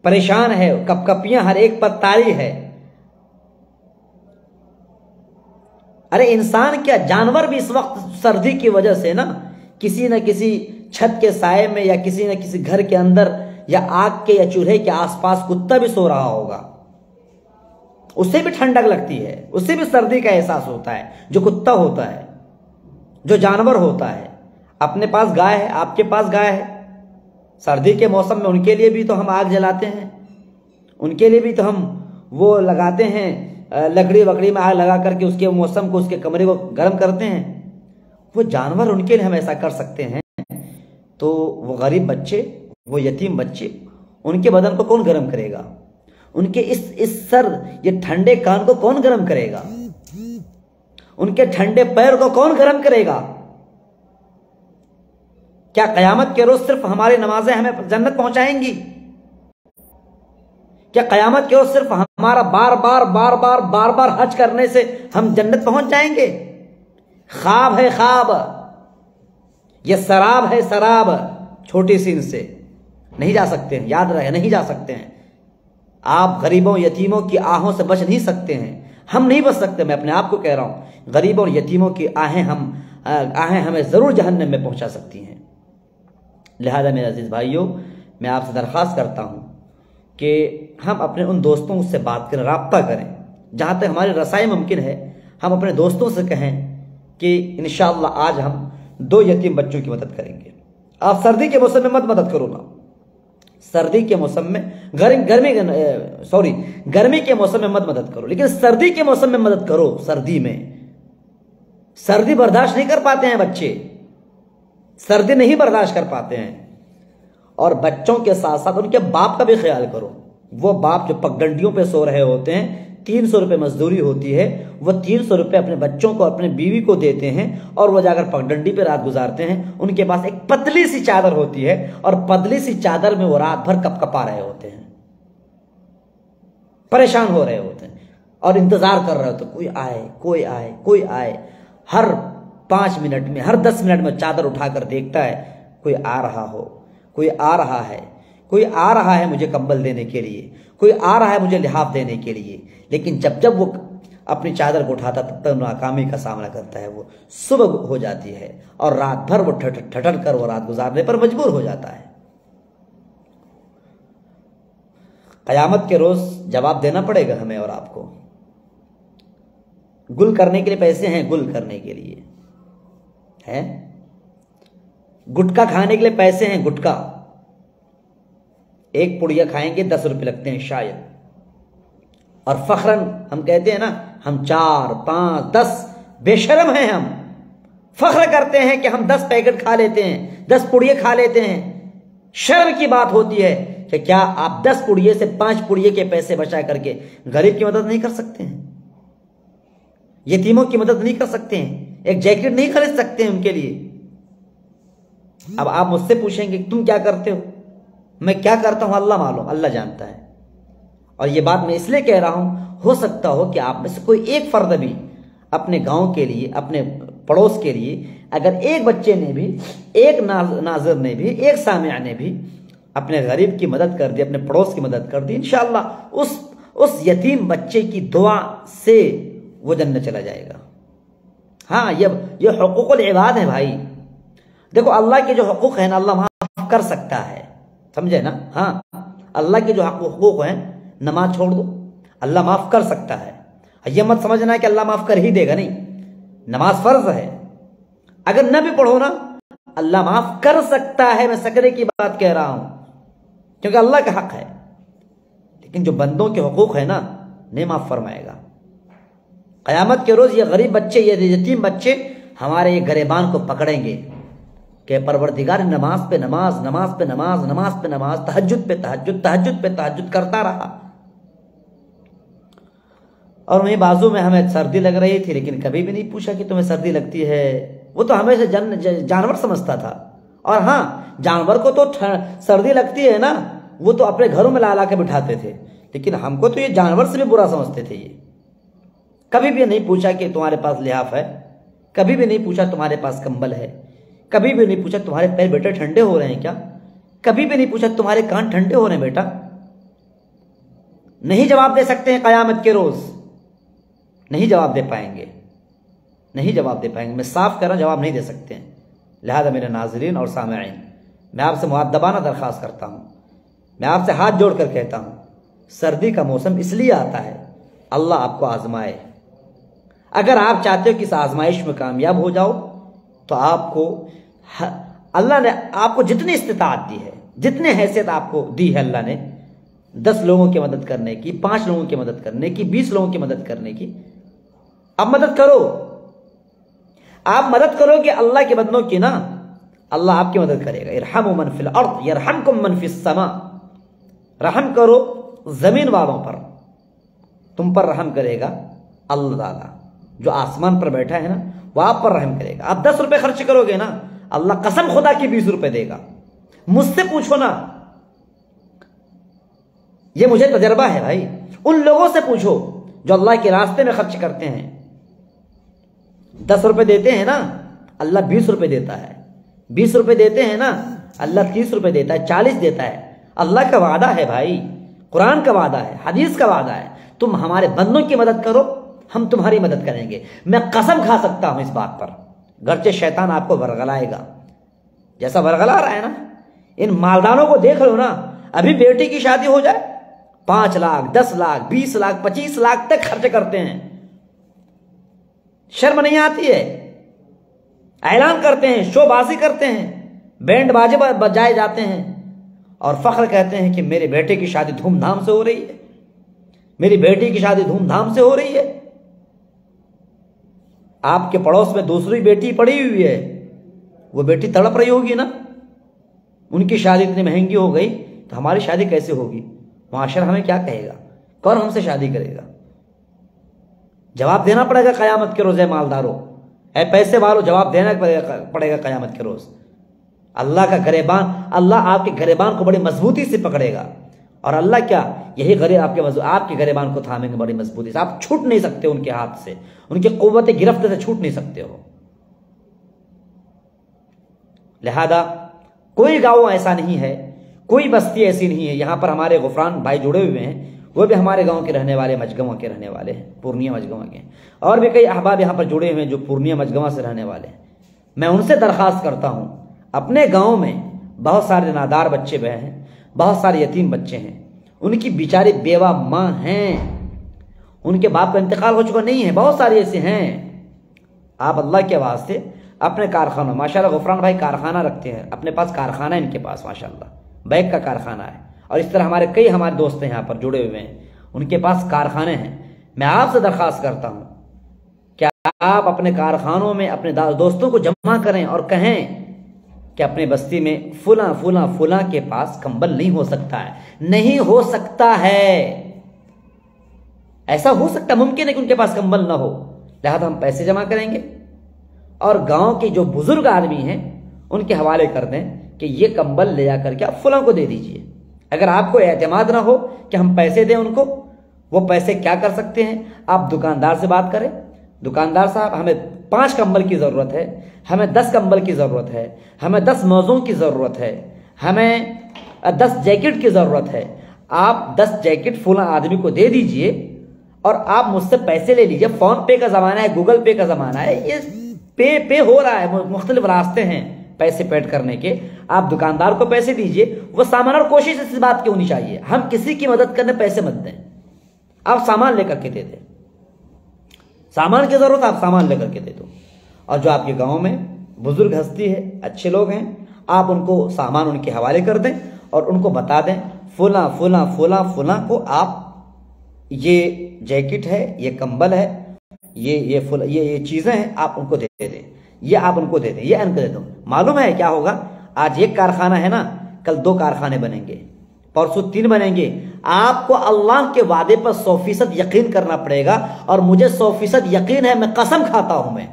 [SPEAKER 1] پریشان ہے، کپ کپیاں ہر ایک پر طاری ہے۔ ارے انسان کیا، جانور بھی اس وقت سردی کی وجہ سے نا کسی نہ کسی چھت کے سائے میں یا کسی نہ کسی گھر کے اندر یا آگ کے یا چولہے کے آس پاس کتا بھی سو رہا ہوگا، اسے بھی ٹھنڈک لگتی ہے، اسے بھی سردی کا احساس ہوتا ہے، جو کتا ہوتا ہے، جو جانور ہوتا ہے۔ اپنے پاس گائے ہے، آپ کے پاس گائے ہے، سردی کے موسم میں ان کے لیے بھی تو ہم آگ جلاتے ہیں، ان کے لیے بھی تو ہم وہ لگاتے ہیں، لکڑی وکڑی میں آگ لگا کر کے اس کے موسم کو، اس کے کمرے کو گرم کرتے ہیں۔ وہ جانور، ان کے لیے ہم ایسا کر سکتے ہیں، تو وہ غریب بچے، وہ یتیم بچے، ان کے بدن کو کون گرم کرے گا؟ ان کے اس سر، یہ ٹھنڈے کان کو کون گرم کرے گا؟ ان کے ٹھنڈے پیر کو کون گرم کرے گا؟ کیا قیامت کے روز صرف ہماری نمازیں ہمیں جنت پہنچائیں گی؟ کیا قیامت کے روز صرف ہمارا بار بار حج کرنے سے ہم جنت پہنچ جائیں گے؟ خواب ہے خواب، یہ سراب ہے سراب، چھوٹی سی ان سے نہیں جا سکتے ہیں، یاد رہے نہیں جا سکتے ہیں۔ آپ غریبوں یتیموں کی آہوں سے بچ نہیں سکتے ہیں، ہم نہیں بچ سکتے۔ میں اپنے آپ کو کہہ رہا ہوں، غریبوں اور یتیموں کی آہیں ہمیں ضرور جہنم میں پہنچا سکتی ہیں۔ لہذا میرے عزیز بھائیوں، میں آپ سے درخواست کرتا ہوں کہ ہم اپنے ان دوستوں سے بات کریں، رابطہ کریں، جہاں تک ہماری رسائی ممکن ہے ہم اپنے دوستوں سے کہیں کہ انشاءاللہ آج ہم 2 یتیم بچوں کی مدد کریں گے۔ آپ سردی کے موسم میں مت مدد کرو نا، سردی کے موسم میں گرمی کے موسم میں مت مدد کرو، لیکن سردی کے موسم میں مدد کرو۔ سردی میں سردی برداشت نہیں کر پاتے ہیں بچے، سردی نہیں برداشت کر پاتے ہیں۔ اور بچوں کے ساتھ ساتھ ان کے باپ کا بھی خیال کرو۔ وہ باپ جو پگڈنڈیوں پہ سو رہے ہوتے ہیں، 300 روپے مزدوری ہوتی ہے، وہ 300 روپے اپنے بچوں کو اپنے بیوی کو دیتے ہیں اور وہ جا کر پگڈنڈی پہ رات گزارتے ہیں۔ ان کے پاس ایک پتلی سی چادر ہوتی ہے اور پتلی سی چادر میں وہ رات بھر کپ کپا رہے ہوتے ہیں، پریشان ہو رہے ہوتے ہیں اور انتظار کر رہے ہوتے ہیں، کوئی آئے کوئی آئے کوئی آئے۔ ہر 5 منٹ میں، ہر 10 منٹ میں چادر اٹھا کر دیکھتا ہے کوئی آ رہا ہو، کوئی آ رہا ہے، کوئی آ رہا ہے مجھے کمبل دینے کے لیے، کوئی آ رہا ہے مجھے لحاف دینے کے لیے۔ لیکن جب وہ اپنی چادر کو اٹھاتا تب تک ناکامی کا سامنا کرتا ہے۔ وہ صبح ہو جاتی ہے اور رات بھر وہ ٹھٹر کر وہ رات گزارنے پر مجبور ہو جاتا ہے۔ قیامت کے روز جواب دینا پڑے گا ہمیں اور آپ کو۔ گل کرنے کے لیے پیسے ہیں، گل کرنے کے لیے ہیں، گٹکا کھانے کے لیے پیسے ہیں، گٹکا ایک پڑیا کھائیں گے 10 روپے لگتے ہیں شاید۔ اور فخراً ہم کہتے ہیں نا، ہم 4 5 10 بے شرم ہیں، ہم فخر کرتے ہیں کہ ہم 10 پیکٹ کھا لیتے ہیں، 10 پڑیے کھا لیتے ہیں۔ شرم کی بات ہوتی ہے کہ کیا آپ 10 پڑیے سے 5 پڑیے کے پیسے بچا کر کے غریب کی مدد نہیں کر سکتے ہیں؟ یتیموں کی مدد نہیں کر سکتے ہیں؟ ایک جیکٹ نہیں خرید سکتے ہیں ان کے لیے؟ اب آپ مجھ سے پوچھیں گے تم کیا کرتے ہو؟ میں کیا کرتا ہوں اللہ معلوم، اللہ جانتا ہے۔ اور یہ بات میں اس لیے کہہ رہا ہوں، ہو سکتا ہو کہ آپ میں سے کوئی ایک فرد بھی اپنے گاؤں کے لیے، اپنے پڑوس کے لیے، اگر ایک بچے نے بھی، ایک ناظر نے بھی، ایک سامع نے بھی اپنے غریب کی مدد کر دی، اپنے پڑوس کی مدد کر دی، انشاءاللہ اس یتیم بچے کی دعا سے وہ جنت چلا جائے گا۔ ہاں، یہ حقوق العباد ہے بھائی۔ دیکھو اللہ کے جو حقوق ہیں نا، اللہ معاف کر سکتا ہے، سمجھے نا؟ ہاں، اللہ کے جو حقوق ہیں، نماز چھوڑ دو، اللہ معاف کر سکتا ہے۔ یہ مت سمجھنا کہ اللہ معاف کر ہی دے گا، نہیں، نماز فرض ہے، اگر نہ بھی پڑھو نا اللہ معاف کر سکتا ہے۔ میں سکرے کی بات کہہ رہا ہوں کیونکہ اللہ کا حق ہے، لیکن جو بندوں کے حقوق ہیں نا، نہیں معاف فرمائے گا۔ قیامت کے روز یہ غریب بچے، یہ یتیم بچے ہمارے یہ گریبان کو پکڑیں گے کہ پروردگار نماز پہ نماز، نماز پہ نماز، نماز پہ نماز، تہجد پہ تہجد، تہجد پہ تہجد کرتا رہا۔ اور وہیں بازو میں ہمیں سردی لگ رہی تھی، لیکن کبھی بھی نہیں پوچھا کہ تمہیں سردی لگتی ہے۔ وہ تو ہمیں سے جانور سمجھتا تھا۔ اور ہاں، جانور کو تو سردی لگتی ہے نا، وہ تو اپنے گھروں میں لا کے بٹھاتے تھے، لیکن ہم کو تو یہ جانور سے بھی برا سمجھتے تھے۔ یہ کبھی بھی نہیں پوچھا کہ تمہارے پاس لحاف ہے، کبھی بھی نہیں پوچھا تمہارے پاس کمبل ہے، کبھی بھی نہیں پوچھا تمہارے پیر بیٹا ٹھنڈے ہو رہے ہیں کیا، کبھی بھی نہیں پوچھا تمہارے کان ٹھنڈے ہو رہے ہیں بیٹا۔ نہیں جواب دے سکتے ہیں قیامت کے روز، نہیں جواب دے پائیں گے، نہیں جواب دے پائیں گے۔ میں صاف کر رہا ہوں، جواب نہیں دے سکتے ہیں۔ لہذا میرے ناظرین اور سامعین، میں آپ سے مؤدبانہ درخواست کرتا ہوں، میں آپ سے ہاتھ جوڑ کر کہتا ہوں، سردی کا موسم اس لیے آتا ہے اللہ آپ کو آزمائے۔ اگر آپ چاہتے ہو کہ اس آزمائش میں کامیاب ہو جاؤ تو آپ کو اللہ نے آپ کو جتنی استطاعت دی ہے، جتنے حیثیت آپ کو دی ہے اللہ نے، 10 لوگوں کی مدد کرنے کی، 5 لوگوں کی مدد کرنے کی، 20 لوگوں کی مدد کرنے کی، اب مدد کرو۔ آپ مدد کرو کہ اللہ کے بندوں کی نا، اللہ آپ کی مدد کرے گا۔ ارحموا من فی الارض یرحمکم من فی السماء، رحم کرو زمین والوں پر، تم پر رحم کرے گا اللہ تعالیٰ جو آسمان پر بیٹھا ہے نا، وہ آپ پر رحم کرے گا۔ آپ 10 روپے خرچ کرو گے نا، اللہ قسم خدا کی 20 روپے دے گا۔ مجھ سے پوچھو نا، یہ مجھے تجربہ ہے بھائی، ان لوگوں سے پوچھو جو اللہ کے راستے میں خرچ کرتے ہیں۔ 10 روپے دیتے ہیں نا، اللہ 20 روپے دیتا ہے، 20 روپے دیتے ہیں نا، اللہ 30 روپے دیتا ہے، 40 دیتا ہے۔ اللہ کا وعدہ ہے بھائی، قرآن کا وعدہ ہے، حدیث کا وعدہ ہے، تم ہمارے بندوں کی مدد کرو، ہم تمہاری مدد کریں گے۔ میں قسم کھا سکتا ہوں اس بات پر، گرچہ شیطان آپ کو ورغلائے گا جیسا ورغلا رہا ہے نا۔ ان مالداروں کو دیکھ لو نا، ابھی بیٹی کی شادی ہو جائے 5 لاکھ 10 لاکھ 20 لاکھ 25 لاکھ تک خرچ کرتے ہیں، شرم نہیں آتی ہے؟ اعلان کرتے ہیں، شو بازی کرتے ہیں، بینڈ باجے بجائے جاتے ہیں، اور فخر کہتے ہیں کہ میرے بیٹے کی شادی دھوم دھام سے ہو رہی ہے، میری بیٹی کی شادی دھوم دھام سے ہو رہی ہے۔ آپ کے پڑوس میں دوسری بیٹی پڑی ہوئی ہے، وہ بیٹی تڑپ رہی ہوگی نا، ان کی شادی اتنی مہنگی ہو گئی تو ہماری شادی کیسے ہوگی؟ معاشرہ ہمیں کیا کہے گا؟ کون ہم سے شادی کرے گا؟ جواب دینا پڑے گا قیامت کے روز۔ اے مالداروں، اے پیسے والوں، جواب دینا پڑے گا قیامت کے روز۔ اللہ کا گریبان، اللہ آپ کے گریبان کو بڑی مضبوطی سے پکڑے گا، اور اللہ کیا، یہی غریب آپ کے گریبان کو تھامیں گے بڑی مضبوطی سے۔ آپ چھوٹ نہیں سکتے ان کے ہاتھ سے، ان کی قوت گرفت سے چھوٹ نہیں سکتے ہو۔ لہذا کوئی گاؤں ایسا نہیں ہے، کوئی بستی ایسی نہیں ہے۔ یہاں پر ہمارے غفران بھائی جڑے ہوئے ہیں، وہ بھی ہمارے گاؤں کے رہنے والے، مجگواں کے رہنے والے ہیں، پورنیہ مجگواں کے ہیں، اور بھی کئی احباب یہاں پر جڑے ہوئے ہیں جو پورنیہ مجگواں سے رہنے والے ہیں۔ میں ان سے درخواست کرتا ہوں، اپنے گاؤں میں بہت سارے نادار بچے ہیں، بہت سارے یتیم بچے ہیں، ان کی بیچاری بیوہ ماں ہیں، ان کے باپ کا انتقال ہو چکا نہیں ہے، بہت سارے ایسے ہیں۔ آپ اللہ کے واسطے اپنے کارخانوں، ماشاءاللہ غفران بھائی کارخانہ رکھتے ہیں، اپنے پاس کارخانہ ہے ان کے پاس ماشاءاللہ، بیگ کا کارخانہ ہے، اور اس طرح ہمارے دوست ہیں یہاں پر جڑے ہوئے ہیں، ان کے پاس کارخانے ہیں۔ میں آپ سے درخواست کرتا ہوں کہ آپ اپنے کارخانوں میں اپنے دوستوں کو جمع کریں اور کہیں کہ اپنے بستی میں فلاں فلاں فلاں کے پاس کمبل نہیں ہو سکتا ہے، نہیں ہو سکتا ہے، ایسا ہو سکتا، ممکن ہے کہ ان کے پاس کمبل نہ ہو، لہذا ہم پیسے جمع کریں گے اور گاؤں کے جو بزرگ آدمی ہیں ان کے حوالے کر دیں کہ یہ کمبل لے جا کر کے آپ فلاں کو دے دیجئے۔ اگر آپ کو اعتماد نہ ہو کہ ہم پیسے دیں ان کو، وہ پیسے کیا کر سکتے ہیں، آپ دکاندار سے بات کریں، دکاندار صاحب ہمیں 5 کمبل کی ضرورت ہے، ہمیں 10 کمبل کی ضرورت ہے، ہمیں 10 موزوں کی ضرورت ہے، ہمیں 10 جیکٹ کی ضرورت ہے، آپ 10 جیکٹ فلاں آدمی کو دے دیجئے اور آپ مجھ سے پیسے لے لیجئے۔ فون پے کا زمانہ ہے، گوگل پے کا زمانہ ہے، یہ پے ہو رہا ہے، مختلف راستے ہیں پیسے پیڈ کرنے کے، آپ دکاندار کو پیسے دیجئے، وہ سامان، اور کوشش اس بات کی ہونی چاہیے ہم کسی کی مدد کرنے پیسے مت دیں، آپ سامان لے کر کے دے دیں، سامان کی ضرورت آپ سامان لے کر کے دے دو، اور جو آپ کے گاؤں میں بزرگ ہستی ہے، اچھے لوگ ہیں، آپ ان کو سامان ان کے حوالے کر دیں اور ان کو بتا دیں فلاں فلاں فلاں فلاں کو آپ یہ جیکٹ ہے، یہ کمبل ہے، یہ چیزیں ہیں، آپ ان کو دے دیں، یہ آپ ان کو دے دیں، یہ ان کو دے دو۔ معلوم ہے کیا ہوگا؟ آج ایک کارخانہ ہے نا، کل 2 کارخانے بنیں گے، پرسوں 3 بنیں گے۔ آپ کو اللہ کے وعدے پر 100% یقین کرنا پڑے گا، اور مجھے 100% یقین ہے، میں قسم کھاتا ہوں، میں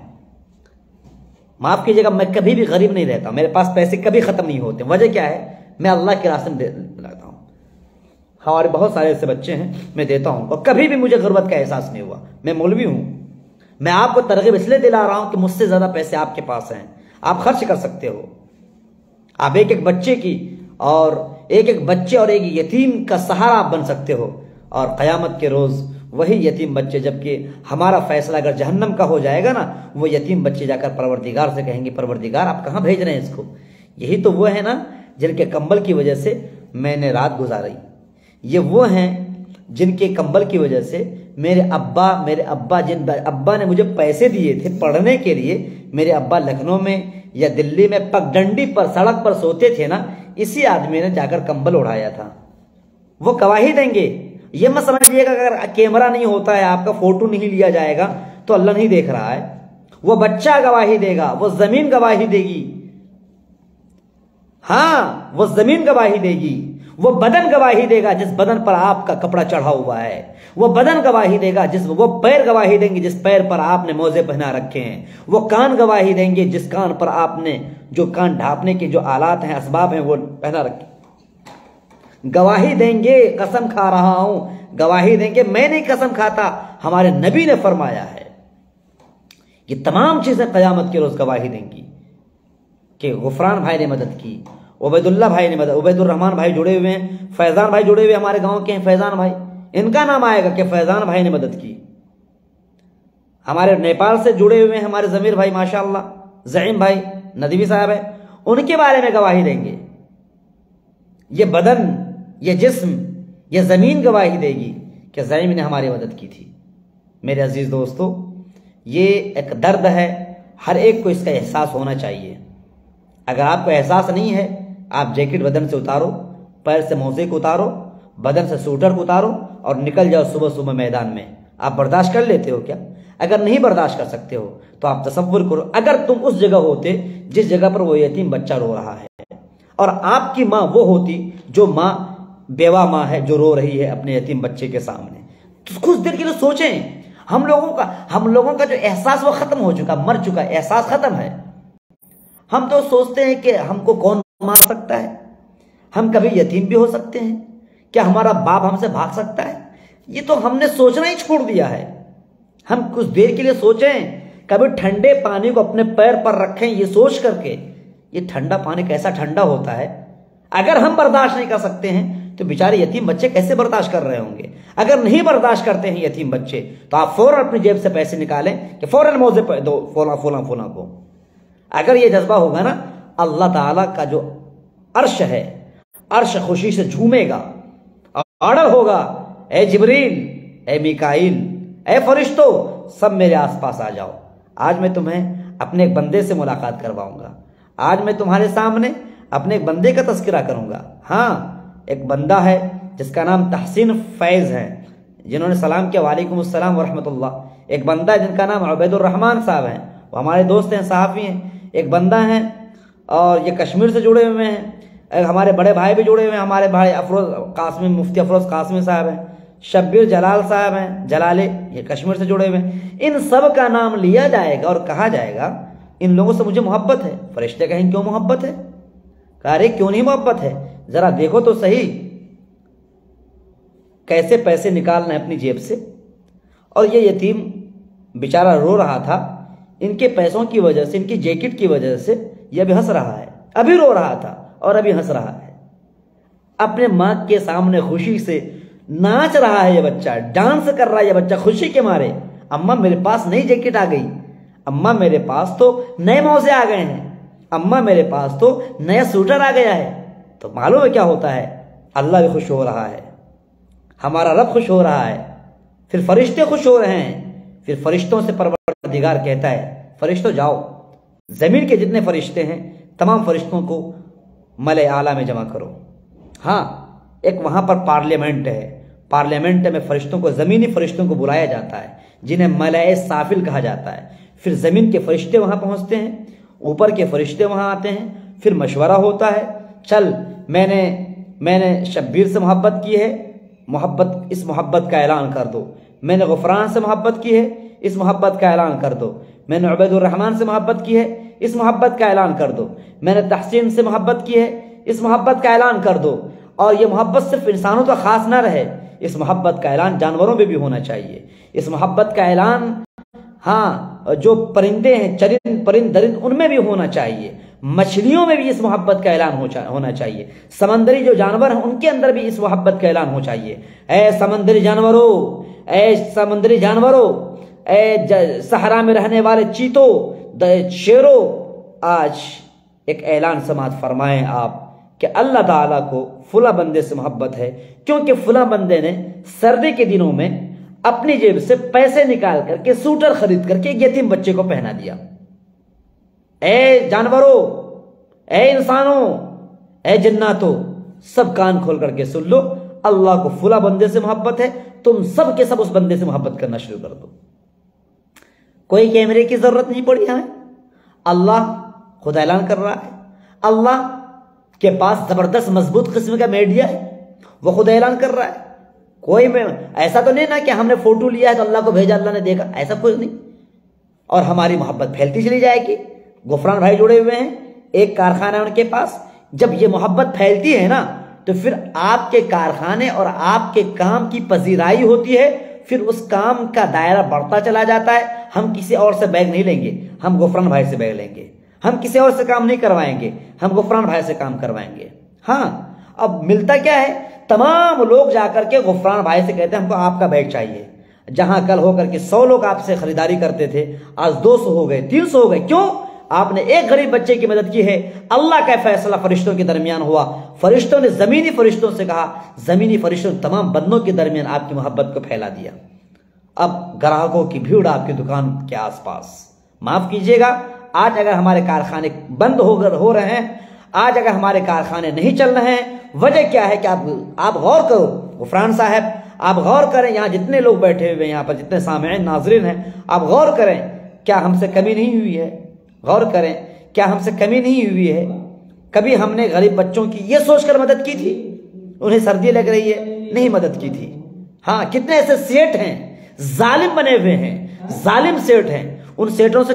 [SPEAKER 1] معاف کیجیے گا، میں کبھی بھی غریب نہیں رہتا، میرے پاس پیسے کبھی ختم نہیں ہوتے۔ وجہ کیا ہے؟ میں اللہ کے راستے میں دیتا ہوں، ہمارے بہت سارے ایسے بچے ہیں میں دیتا ہوں، اور کبھی بھی مجھے غربت کا احساس نہیں ہوا۔ میں مولوی ہوں، میں آپ کو ترغیب اس لیے دلا رہا ہوں کہ مجھ سے زیادہ پیسے آپ کے پاس ہیں، آپ خرچ کر سکتے ہو، آپ ایک بچے کی اور ایک بچے اور ایک یتیم کا سہارا آپ بن سکتے ہو، اور قیامت کے روز وہی یتیم بچے، جبکہ ہمارا فیصلہ اگر جہنم کا ہو جائے گا نا، وہ یتیم بچے جا کر پروردگار سے کہیں گے پروردگار آپ کہاں بھیج رہے ہیں اس کو؟ یہی تو وہ ہے نا جن کے کمبل کی وجہ سے میں نے رات گزاری، یہ وہ ہیں جن کے کمبل کی وجہ سے میرے ابا نے مجھے پیسے دیے تھے پڑھنے کے لیے، میرے ابا لکھنؤ میں یا دلی میں پگڈنڈی پر سڑک پر سوتے تھے نا، اسی آدمی نے جا کر کمبل اڑایا تھا، وہ گواہی دیں گے۔ یہ مت سمجھیے گا اگر کیمرہ نہیں ہوتا ہے، آپ کا فوٹو نہیں لیا جائے گا تو اللہ نہیں دیکھ رہا ہے، وہ بچہ گواہی دے گا، وہ زمین گواہی دے گی، ہاں وہ زمین گواہی دے گی، وہ بدن گواہی دے گا جس بدن پر آپ کا کپڑا چڑھا ہوا ہے، وہ بدن گواہی دے گا وہ پیر گواہی دیں گے جس پیر پر آپ نے موزے پہنا رکھے ہیں، وہ کان گواہی دیں گے جس کان پر آپ نے جو کان ڈھانپنے کے جو آلات ہیں، اسباب ہیں، وہ پہنا رکھے، گواہی دیں گے، قسم کھا رہا ہوں گواہی دیں گے، میں نہیں قسم کھاتا، ہمارے نبی نے فرمایا ہے، یہ تمام چیزیں قیامت کے روز گواہی دیں گی کہ غفران بھائی نے مدد کی، عبید اللہ بھائی نے مدد، عبید الرحمان بھائی جڑے ہوئے ہیں، فیضان بھائی جڑے ہوئے ہمارے گاؤں کے ہیں، فیضان بھائی، ان کا نام آئے گا کہ فیضان بھائی نے مدد کی، ہمارے نیپال سے جڑے ہوئے ہیں ہمارے ضمیر بھائی ماشاءاللہ، زعیم بھائی ندوی صاحب ہے، ان کے بارے میں گواہی دیں گے، یہ بدن، یہ جسم، یہ زمین گواہی دے گی کہ زعیم نے ہماری مدد کی تھی۔ میرے عزیز دوستو، یہ ایک درد ہے، ہر ایک کو اس کا احساس ہونا چاہیے۔ اگر آپ کو احساس نہیں ہے، آپ جیکٹ بدن سے اتارو، پیر سے موزے کو اتارو، بدن سے سوٹر کو اتارو اور نکل جاؤ صبح صبح میدان میں۔ آپ برداشت کر لیتے ہو کیا؟ اگر نہیں برداشت کر سکتے ہو تو آپ تصور کرو اگر تم اس جگہ ہوتے جس جگہ پر وہ یتیم بچہ رو رہا ہے، اور آپ کی ماں وہ ہوتی جو ماں بیوہ ماں ہے، جو رو رہی ہے اپنے یتیم بچے کے سامنے، تو کچھ دیر کے لیے سوچیں۔ ہم لوگوں کا جو احساس وہ ختم ہو چکا، مر چکا، احساس ختم ہے۔ ہم تو سوچتے ہیں کہ ہم کو کون مار سکتا ہے، ہم کبھی یتیم بھی ہو سکتے ہیں، کیا ہمارا باپ ہم سے بھاگ سکتا ہے؟ یہ تو ہم نے سوچنا ہی چھوڑ دیا ہے۔ ہم کچھ دیر کے لیے سوچیں، کبھی ٹھنڈے پانی کو اپنے پیر پر رکھیں، یہ سوچ کر کے یہ ٹھنڈا پانی کیسا ٹھنڈا ہوتا ہے۔ اگر ہم برداشت نہیں کر سکتے ہیں تو بیچارے یتیم بچے کیسے برداشت کر رہے ہوں گے؟ اگر نہیں برداشت کرتے ہیں یتیم بچے تو آپ فوراً اپنی جیب سے پیسے نکالیں کہ فوراً موزے پہ دو فلاں فلاں فلاں کو۔ اگر یہ جذبہ ہوگا نا، اللہ تعالیٰ کا جو عرش ہے، عرش خوشی سے جھومے گا، آرڈر ہوگا، اے جبریل، اے میکائیل، اے فرشتوں، سب میرے آس پاس آ جاؤ۔ آج میں تمہیں اپنے ایک بندے سے ملاقات کرواؤں گا، آج میں تمہارے سامنے اپنے ایک بندے کا تذکرہ کروں گا۔ ہاں، ایک بندہ ہے جس کا نام تحسین فیض ہے، جنہوں نے سلام کیا وعلیکم السلام ورحمۃ اللہ۔ ایک بندہ ہے جن کا نام عبید الرحمان صاحب ہیں، وہ ہمارے دوست ہیں، صحافی ہیں۔ ایک بندہ ہیں اور یہ کشمیر سے جڑے ہوئے ہیں، ہمارے بڑے بھائی بھی جڑے ہوئے ہیں، ہمارے بھائی افروز قاسمی، مفتی افروز قاسمی صاحب ہیں، شبیر جلال صاحب ہیں، جلالے، یہ کشمیر سے جڑے ہوئے ہیں۔ ان سب کا نام لیا جائے گا اور کہا جائے گا ان لوگوں سے مجھے محبت ہے۔ فرشتے کہیں کیوں محبت ہے؟ کہا رہے کیوں نہیں محبت ہے؟ ذرا دیکھو تو صحیح کیسے پیسے نکالنا ہے اپنی جیب سے۔ اور یہ یتیم بیچارہ رو رہا تھا، ان کے پیسوں کی وجہ سے، ان کی جیکٹ کی وجہ سے یہ ابھی ہنس رہا ہے، ابھی رو رہا تھا اور ابھی ہنس رہا ہے۔ اپنے ماں کے سامنے خوشی سے ناچ رہا ہے یہ بچہ، ڈانس کر رہا ہے یہ بچہ خوشی کے مارے۔ اماں میرے پاس نئی جیکٹ آ گئی، اماں میرے پاس تو نئے موزے آ گئے ہیں، اماں میرے پاس تو نیا سوٹر آ گیا ہے۔ تو معلوم ہے کیا ہوتا ہے؟ اللہ بھی خوش ہو رہا ہے، ہمارا رب خوش ہو رہا ہے، پھر فرشتے خوش ہو رہے ہیں۔ پھر فرشتوں سے پروردگار کہتا ہے فرشتوں جاؤ، زمین کے جتنے فرشتے ہیں تمام فرشتوں کو ملائے اعلیٰ میں جمع کرو۔ ہاں، ایک وہاں پر پارلیمنٹ ہے، پارلیمنٹ میں فرشتوں کو، زمینی فرشتوں کو بلایا جاتا ہے جنہیں ملائے سافل کہا جاتا ہے۔ پھر زمین کے فرشتے وہاں پہنچتے ہیں، اوپر کے فرشتے وہاں آتے ہیں، پھر مشورہ ہوتا ہے، چل میں نے شبیر سے محبت کی ہے، اس محبت کا اعلان کر دو۔ میں نے غفران سے محبت کی ہے، اس محبت کا اعلان کر دو۔ میں نے عبید الرحمان سے محبت کی ہے، اس محبت کا اعلان کر دو۔ میں نے تحسین سے محبت کی ہے، اس محبت کا اعلان کر دو۔ اور یہ محبت صرف انسانوں کا خاص نہ رہے، اس محبت کا اعلان جانوروں پہ بھی ہونا چاہیے۔ اس محبت کا اعلان ہاں جو پرندے ہیں، چرند پرند درند، ان میں بھی ہونا چاہیے، مچھلیوں میں بھی اس محبت کا اعلان ہونا چاہیے، سمندری جو جانور ہیں ان کے اندر بھی اس محبت کا اعلان ہونا چاہیے۔ اے سمندری جانوروں، اے سمندری جانوروں، اے صحرا میں رہنے والے چیتوں، شیروں، آج ایک اعلان سماعت فرمائیں آپ کہ اللہ تعالیٰ کو فلاں بندے سے محبت ہے، کیونکہ فلاں بندے نے سردی کے دنوں میں اپنی جیب سے پیسے نکال کر کے سوٹر خرید کر کے ایک یتیم بچے کو پہنا دیا۔ اے جانوروں، اے انسانوں، اے جناتوں، سب کان کھول کر کے سن لو، اللہ کو فلاں بندے سے محبت ہے، تم سب کے سب اس بندے سے محبت کرنا شروع کر دو۔ کوئی کیمرے کی ضرورت نہیں پڑی ہمیں، اللہ خود اعلان کر رہا ہے۔ اللہ کے پاس زبردست مضبوط قسم کا میڈیا ہے، وہ خود اعلان کر رہا ہے۔ کوئی میں ایسا تو نہیں نا کہ ہم نے فوٹو لیا ہے تو اللہ کو بھیجا، اللہ نے دیکھا، ایسا کوئی نہیں۔ اور ہماری محبت پھیلتی چلی جائے گی۔ غفران بھائی جڑے ہوئے ہیں، ایک کارخانہ ہے ان کے پاس، جب یہ محبت پھیلتی ہے نا تو پھر آپ کے کارخانے اور آپ کے کام کی پذیرائی ہوتی ہے، پھر اس کام کا دائرہ بڑھتا چلا جاتا ہے۔ ہم کسی اور سے بیگ نہیں لیں گے، ہم غفران بھائی سے بیگ لیں گے، ہم کسی اور سے کام نہیں کروائیں گے، ہم غفران بھائی سے کام کروائیں گے۔ ہاں، اب ملتا کیا ہے؟ تمام لوگ جا کر کے غفران بھائی سے کہتے ہیں ہم کو آپ کا بیگ چاہیے۔ جہاں کل ہو کر کے 100 لوگ آپ سے خریداری کرتے تھے، آج 200 ہو گئے، 300 ہو گئے۔ کیوں؟ آپ نے ایک غریب بچے کی مدد کی ہے۔ اللہ کا فیصلہ فرشتوں کے درمیان ہوا، فرشتوں نے زمینی فرشتوں سے کہا، زمینی فرشتوں نے تمام بندوں کے درمیان آپ کی محبت کو پھیلا دیا۔ اب گراہکوں کی بھیڑ آپ کی دکان کے آس پاس۔ معاف کیجیے گا، آج اگر ہمارے کارخانے بند ہو رہے ہیں، آج اگر ہمارے کارخانے نہیں چل رہے ہیں، وجہ کیا ہے کہ آپ غور کرو غفران صاحب، آپ غور کریں، یہاں جتنے لوگ بیٹھے ہوئے ہیں، یہاں پر جتنے سامعین ناظرین ہیں، آپ غور کریں کیا ہم سے کمی نہیں ہوئی ہے؟ غور کریں کیا ہم سے کمی نہیں ہوئی ہے؟ کبھی ہم نے غریب بچوں کی یہ سوچ کر مدد کی تھی انہیں سردی لگ رہی ہے؟ نہیں مدد کی تھی۔ ہاں، کتنے ایسے سیٹ ہیں ظالم بنے ہوئے ہیں، ظالم سیٹ ہیں، ان سیٹوں سے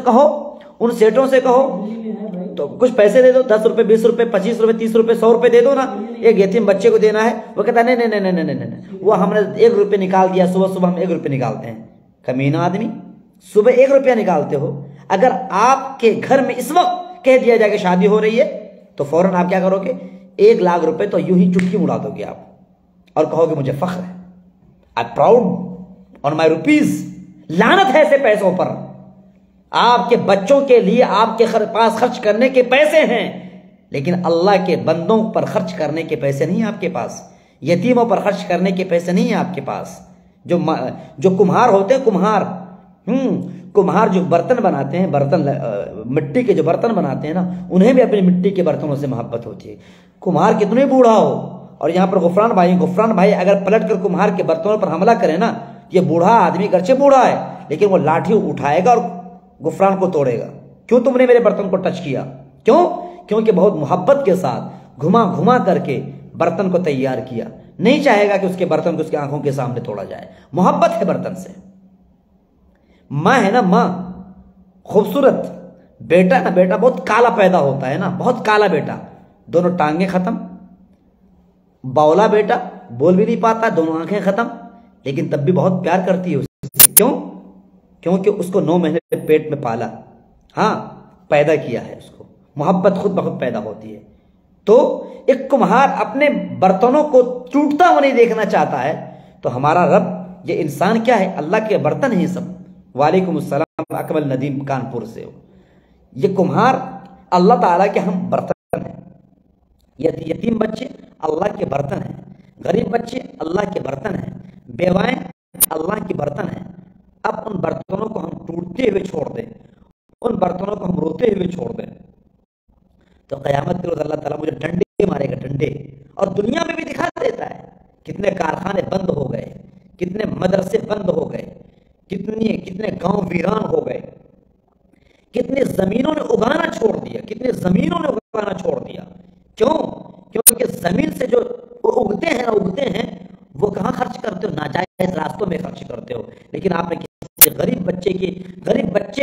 [SPEAKER 1] کہو تو کچھ پیسے دے دو، 10 روپے 20 روپے 25 روپے 30 روپے 100 روپے دے دو نا، ایک یتیم بچے کو دینا ہے، وہ کہتا ہے نہیں نہیں نہیں نہیں نہیں، وہ ہم نے 1 روپے نکال دیا، صبح ہم 1 روپے نکالتے ہیں۔ کمینہ آدمی، صبح 1 روپیہ نکالتے ہو۔ اگر آپ کے گھر میں اس وقت کہہ دیا جائے کہ شادی ہو رہی ہے تو فوراً آپ کیا کرو گے؟ 1 لاکھ روپے تو یوں ہی چٹکی اڑا دو گے آپ، اور کہو گے مجھے فخر ہے، آئی پراؤڈ آن مائی روپیز۔ لعنت ہے ایسے پیسوں پر۔ آپ کے بچوں کے لیے آپ کے پاس خرچ کرنے کے پیسے ہیں، لیکن اللہ کے بندوں پر خرچ کرنے کے پیسے نہیں آپ کے پاس، یتیموں پر خرچ کرنے کے پیسے نہیں آپ کے پاس۔ جو کمہار ہوتے ہیں، کمہار جو برتن بناتے ہیں، مٹی کے جو برتن بناتے ہیں نا، انہیں بھی اپنی مٹی کے برتنوں سے محبت ہوتی ہے۔ کمہار کتنے بوڑھا ہو، اور یہاں پر غفران بھائی اگر پلٹ کر کمہار کے برتنوں پر حملہ کرے نا، یہ بوڑھا آدمی گرچہ بوڑھا ہے لیکن وہ لاٹھی اٹھائے گا اور غفران کو توڑے گا۔ کیوں تم نے میرے برتن کو ٹچ کیا؟ کیونکہ بہت محبت کے ساتھ گھما کر کے برتن کو تیار کیا، نہیں چاہے گا کہ اس کے برتن کو اس کی آنکھوں کے سامنے توڑا جائے۔ محبت ہے برتن سے۔ ماں ہے نا، ماں خوبصورت، بیٹا بہت کالا پیدا ہوتا ہے نا، بہت کالا بیٹا، دونوں ٹانگیں ختم، باولا بیٹا بول بھی نہیں پاتا، دونوں آنکھیں ختم، لیکن تب بھی بہت پیار کرتی ہے اسے۔ کیونکہ اس کو 9 مہینے پیٹ میں پالا، پیدا کیا ہے اس کو، محبت خود بخود پیدا ہوتی ہے۔ تو ایک کمہار اپنے برتنوں کو ٹوٹتا ہوا نہیں دیکھنا چاہتا ہے، تو ہمارا رب، یہ انسان کیا ہے؟ اللہ کے برتن ہیں سب۔ وعلیکم السلام اکمل ندیم کانپور سے۔ یہ کمہار اللہ تعالیٰ کے ہم برتن ہیں، یتیم بچے اللہ کے برتن ہیں، غریب بچے اللہ کے برتن ہیں، بیوائیں اللہ کے برتن ہیں۔ اب ان برتنوں کو ہم ٹوٹتے ہوئے چھوڑ دیں، ان برتنوں کو ہم روتے ہوئے چھوڑ دیں، تو قیامت کے روز اللہ تعالیٰ مجھے ڈنڈے مارے گا، ڈنڈے۔ اور دنیا میں بھی دکھا دیتا ہے، کتنے کارخانے بند ہو گئے، کتنے مدرسے بند ہو گئے، کتنے گاؤں ویران ہو گئے، کتنے زمینوں نے اگانا چھوڑ دیا۔ کیونکہ زمین سے جو اگتے ہیں وہ کہاں خرچ کرتے ہو؟ ناجائز راستوں میں خرچ کرتے ہو۔ لیکن آپ نے کسی غریب بچے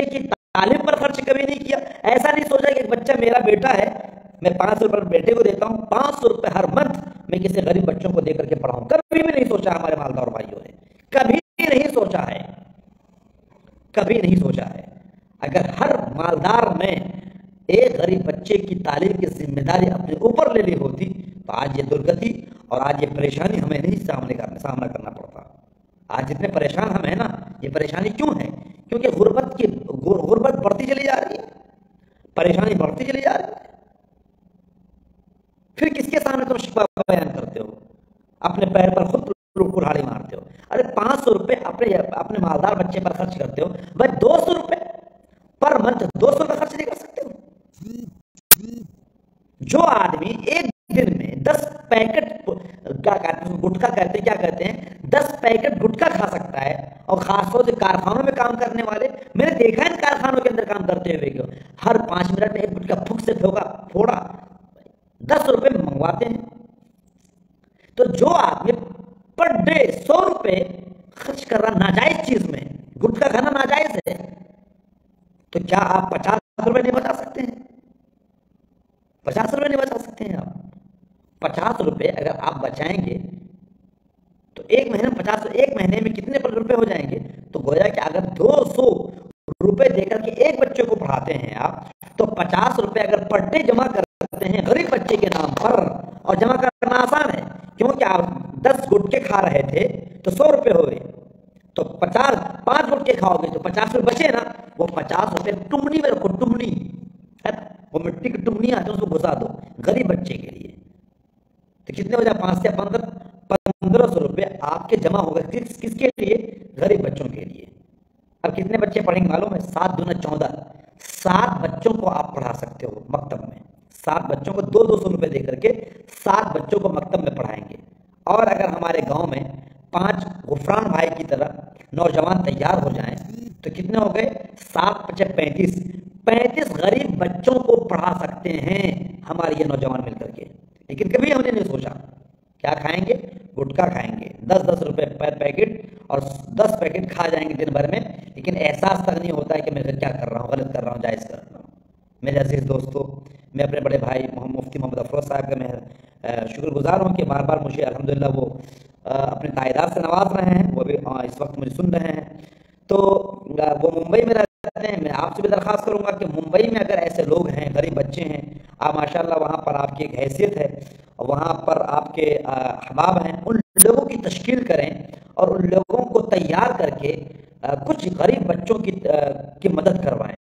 [SPEAKER 1] کی تعلیم پر خرچ کبھی نہیں کیا۔ ایسا نہیں سوچا کہ ایک بچہ میرا بیٹا ہے، میں 500 روپے بیٹے کو دیتا ہوں، 500 روپے ہر منتھ میں کسی غریب بچوں کو دے کر کے پڑھاؤں۔ کبھی بھی نہیں سوچا ہمارے مالدار بھائیوں نے، کبھی نہیں سوچا ہے۔ اگر ہر مالدار نے ایک غریب بچے کی تعلیم کی ذمہ داری اپنے اوپر لے لی ہوتی تو آج یہ درگتی اور آج یہ پریشانی ہمیں نہیں سامنا کرنا پڑتا۔ آج جتنے پریشان ہم ہیں نا، یہ پریشانی کیوں ہے؟ کیونکہ غربت بڑھتی چلی جا رہی ہے، پریشانی بڑھتی چلی جا رہی ہے۔ پھر کس کے سامنے تم شکوہ بیان کرتے ہو؟ اپنے پیر پر خود کلہاڑی مارتے ہو۔ ارے 500 روپے اپنے مالدار بچے پر خرچ کرتے ہو، بھائی 200 روپے پر منتھ 200 کا خرچ نہیں کر سکتے ہو؟ جو آدمی ایک دن میں 10 پیکٹ گٹکا کہتے ہیں 10 پیکٹ گٹکا کھا سکتا ہے، اور خاص طور سے کارخانوں میں کام کرنے والے، میں نے دیکھا ان کارخانوں کے اندر کام کرتے ہوئے کہ ہر 5 منٹ میں ایک گٹکا پھک سے پھوڑا 10 روپے میں منگواتے ہیں۔ تو جو آدمی پر ڈے 100 روپے خرچ کر رہا ناجائز چیز میں، گٹکا کھانا ناجائز ہے، تو کیا آپ 50 روپے نہیں بچا سکتے ہیں؟ 50 روپے نہیں بچا سکتے ہیں آپ؟ 50 روپے اگر آپ بچائیں گے تو ایک مہینے میں کتنے روپے ہو جائیں گے؟ تو گویا کہ اگر 200 روپے دے کر کے ایک بچے کو پڑھاتے ہیں آپ، تو 50 روپے اگر پر ڈے جمع کرتے ہیں غریب بچے کے نام پر، اور جمع کرنا آسان ہے کیونکہ آپ 10 گٹکے کھا رہے تھے تو 100 روپے ہو گئے، تو 5 گٹکے کھاؤ گے تو 50 روپے بچے نا، وہ 50 روپے ٹمنی میں رکھو، ٹمنی، وہ مٹی کی ٹمنی آتی ہے، اس کو گھسا دو غریب بچے کے لیے، تو کتنے ہو جائے؟ 5 سے 1500 روپے آپ کے جمع ہو گئے۔ کس کے لیے؟ غریب بچوں کے لیے۔ اب کتنے بچے پڑھیں گے معلوم ہے؟ 7 × 14، 7 بچوں کو آپ پڑھا سکتے ہو مکتب میں، 7 بچوں کو 200 روپے دے کر کے 7 بچوں کو مکتب میں پڑھائیں گے۔ اور اگر ہمارے گاؤں میں 5 غفران بھائی کی طرح نوجوان تیار ہو جائیں تو کتنے ہو گئے؟ 7 × 5 = 35 غریب بچوں کو پڑھا سکتے ہیں ہمارے یہ نوجوان مل کر کے۔ لیکن کبھی ہم نے نہیں سوچا کیا کھائیں گے؟ گٹکا کھائیں گے، 10-10 روپے پر پیکٹ، اور 10 پیکٹ کھا جائیں گے دن بھر میں، لیکن احساس تک نہیں ہوتا ہے کہ میں کیا کر رہا ہوں، غلط کر رہا ہوں، جائز کر رہا ہوں۔ میرے عزیز دوستو، میں اپنے بڑے بھائی مفتی محمد افروز صاحب کا میں شکر گزار ہوں کہ بار بار مجھے الحمدللہ وہ اپنے تعداد سے نواز رہے ہیں، وہ بھی اس وقت مجھے سن رہے ہیں۔ تو وہ ممبئی میں رہتے ہیں، میں آپ سے بھی درخواست کروں گا کہ ممبئی میں اگر ایسے لوگ ہیں، غریب بچے ہیں، آپ ماشاءاللہ وہاں پر آپ کی ایک حیثیت ہے، وہاں پر آپ کے احباب ہیں، ان لوگوں کی تشکیل کریں اور ان لوگوں کو تیار کر کے کچھ غریب بچوں کی مدد کروائیں۔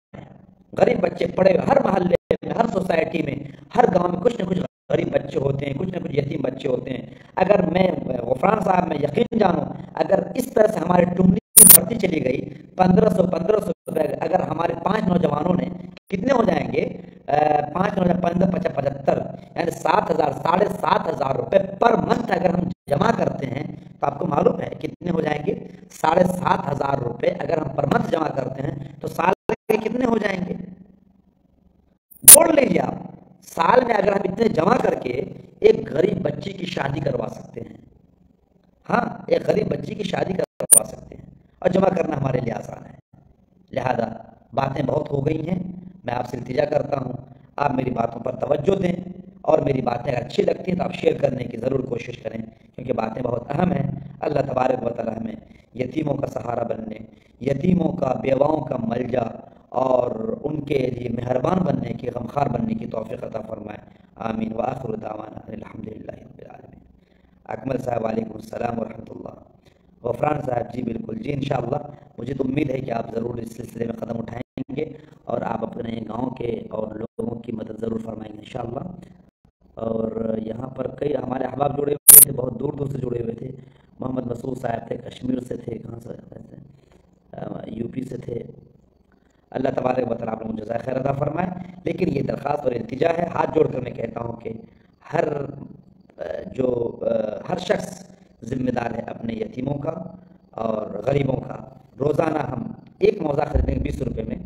[SPEAKER 1] غریب بچے پڑے ہر محلے میں، ہر سوسائٹی میں، ہر گاؤں میں کچھ نہ کچھ غریب بچے ہوتے ہیں، کچھ نہ کچھ یتیم بچے ہوتے ہیں۔ اگر میں غفران صاحب میں یقین جانوں، اگر اس طرح سے ہماری ٹملی بڑھتی چلی گئی، 1500 روپے، اگر ہمارے 5 نوجوانوں نے کتنے ہو جائیں گے؟ 5 × 15 = 75، یعنی 7,000 7,500 روپے پر منتھ اگر ہم جمع کرتے ہیں تو آپ کو معلوم ہے کتنے ہو جائیں گے؟ 7,500 روپے اگر ہم پر منتھ جمع کرتے ہیں تو سال کے کتنے ہو جائیں گے؟ جوڑ لیجیے آپ، سال میں اگر ہم اتنے جمع کر کے ایک غریب بچی کی شادی کروا سکتے ہیں، ہاں ایک غریب بچی کی شادی کروا سکتے ہیں، اور جمع کرنا ہمارے لیے آسان ہے۔ لہذا باتیں بہت ہو گئی ہیں، میں آپ سے التجا کرتا ہوں آپ میری باتوں پر توجہ دیں، اور میری باتیں اگر اچھی لگتی ہیں تو آپ شیئر کرنے کی ضرور کوشش کریں، کیونکہ باتیں بہت اہم ہیں۔ اللہ تبارک و تعالی ہمیں یتیموں کا سہارا بننے، یتیموں کا، بیواؤں کا ملجا اور ان کے لیے مہربان بننے کی، غمخوار بننے کی توفیق عطا فرمائے، آمین۔ وآخر دعوانا الحمدللہ رب العالمین۔ اکمل صاحب وعلیکم السلام ورحمۃ اللہ۔ غفران صاحب جی بالکل جی، انشاءاللہ مجھے تو امید ہے کہ آپ ضرور اس سلسلے میں قدم اٹھائیں گے اور آپ اپنے گاؤں کے اور لوگوں کی مدد ضرور فرمائیں گے انشاءاللہ۔ اور یہاں پر کئی ہمارے احباب جڑے ہوئے تھے، بہت دور دور سے جڑے ہوئے تھے۔ محمد مسعود صاحب تھے، کشمیر سے تھے، کہاں سے تھے؟ یو پی سے تھے۔ اللہ تبارک و تعالیٰ آپ لوگوں کو جزائے خیر عطا فرمائے۔ لیکن یہ درخواست اور التجا ہے، ہاتھ جوڑ کر میں کہتا ہوں کہ ہر شخص ذمہ دار ہے اپنے یتیموں کا اور غریبوں کا۔ روزانہ ہم ایک موزہ خریدیں گے 20 روپے میں،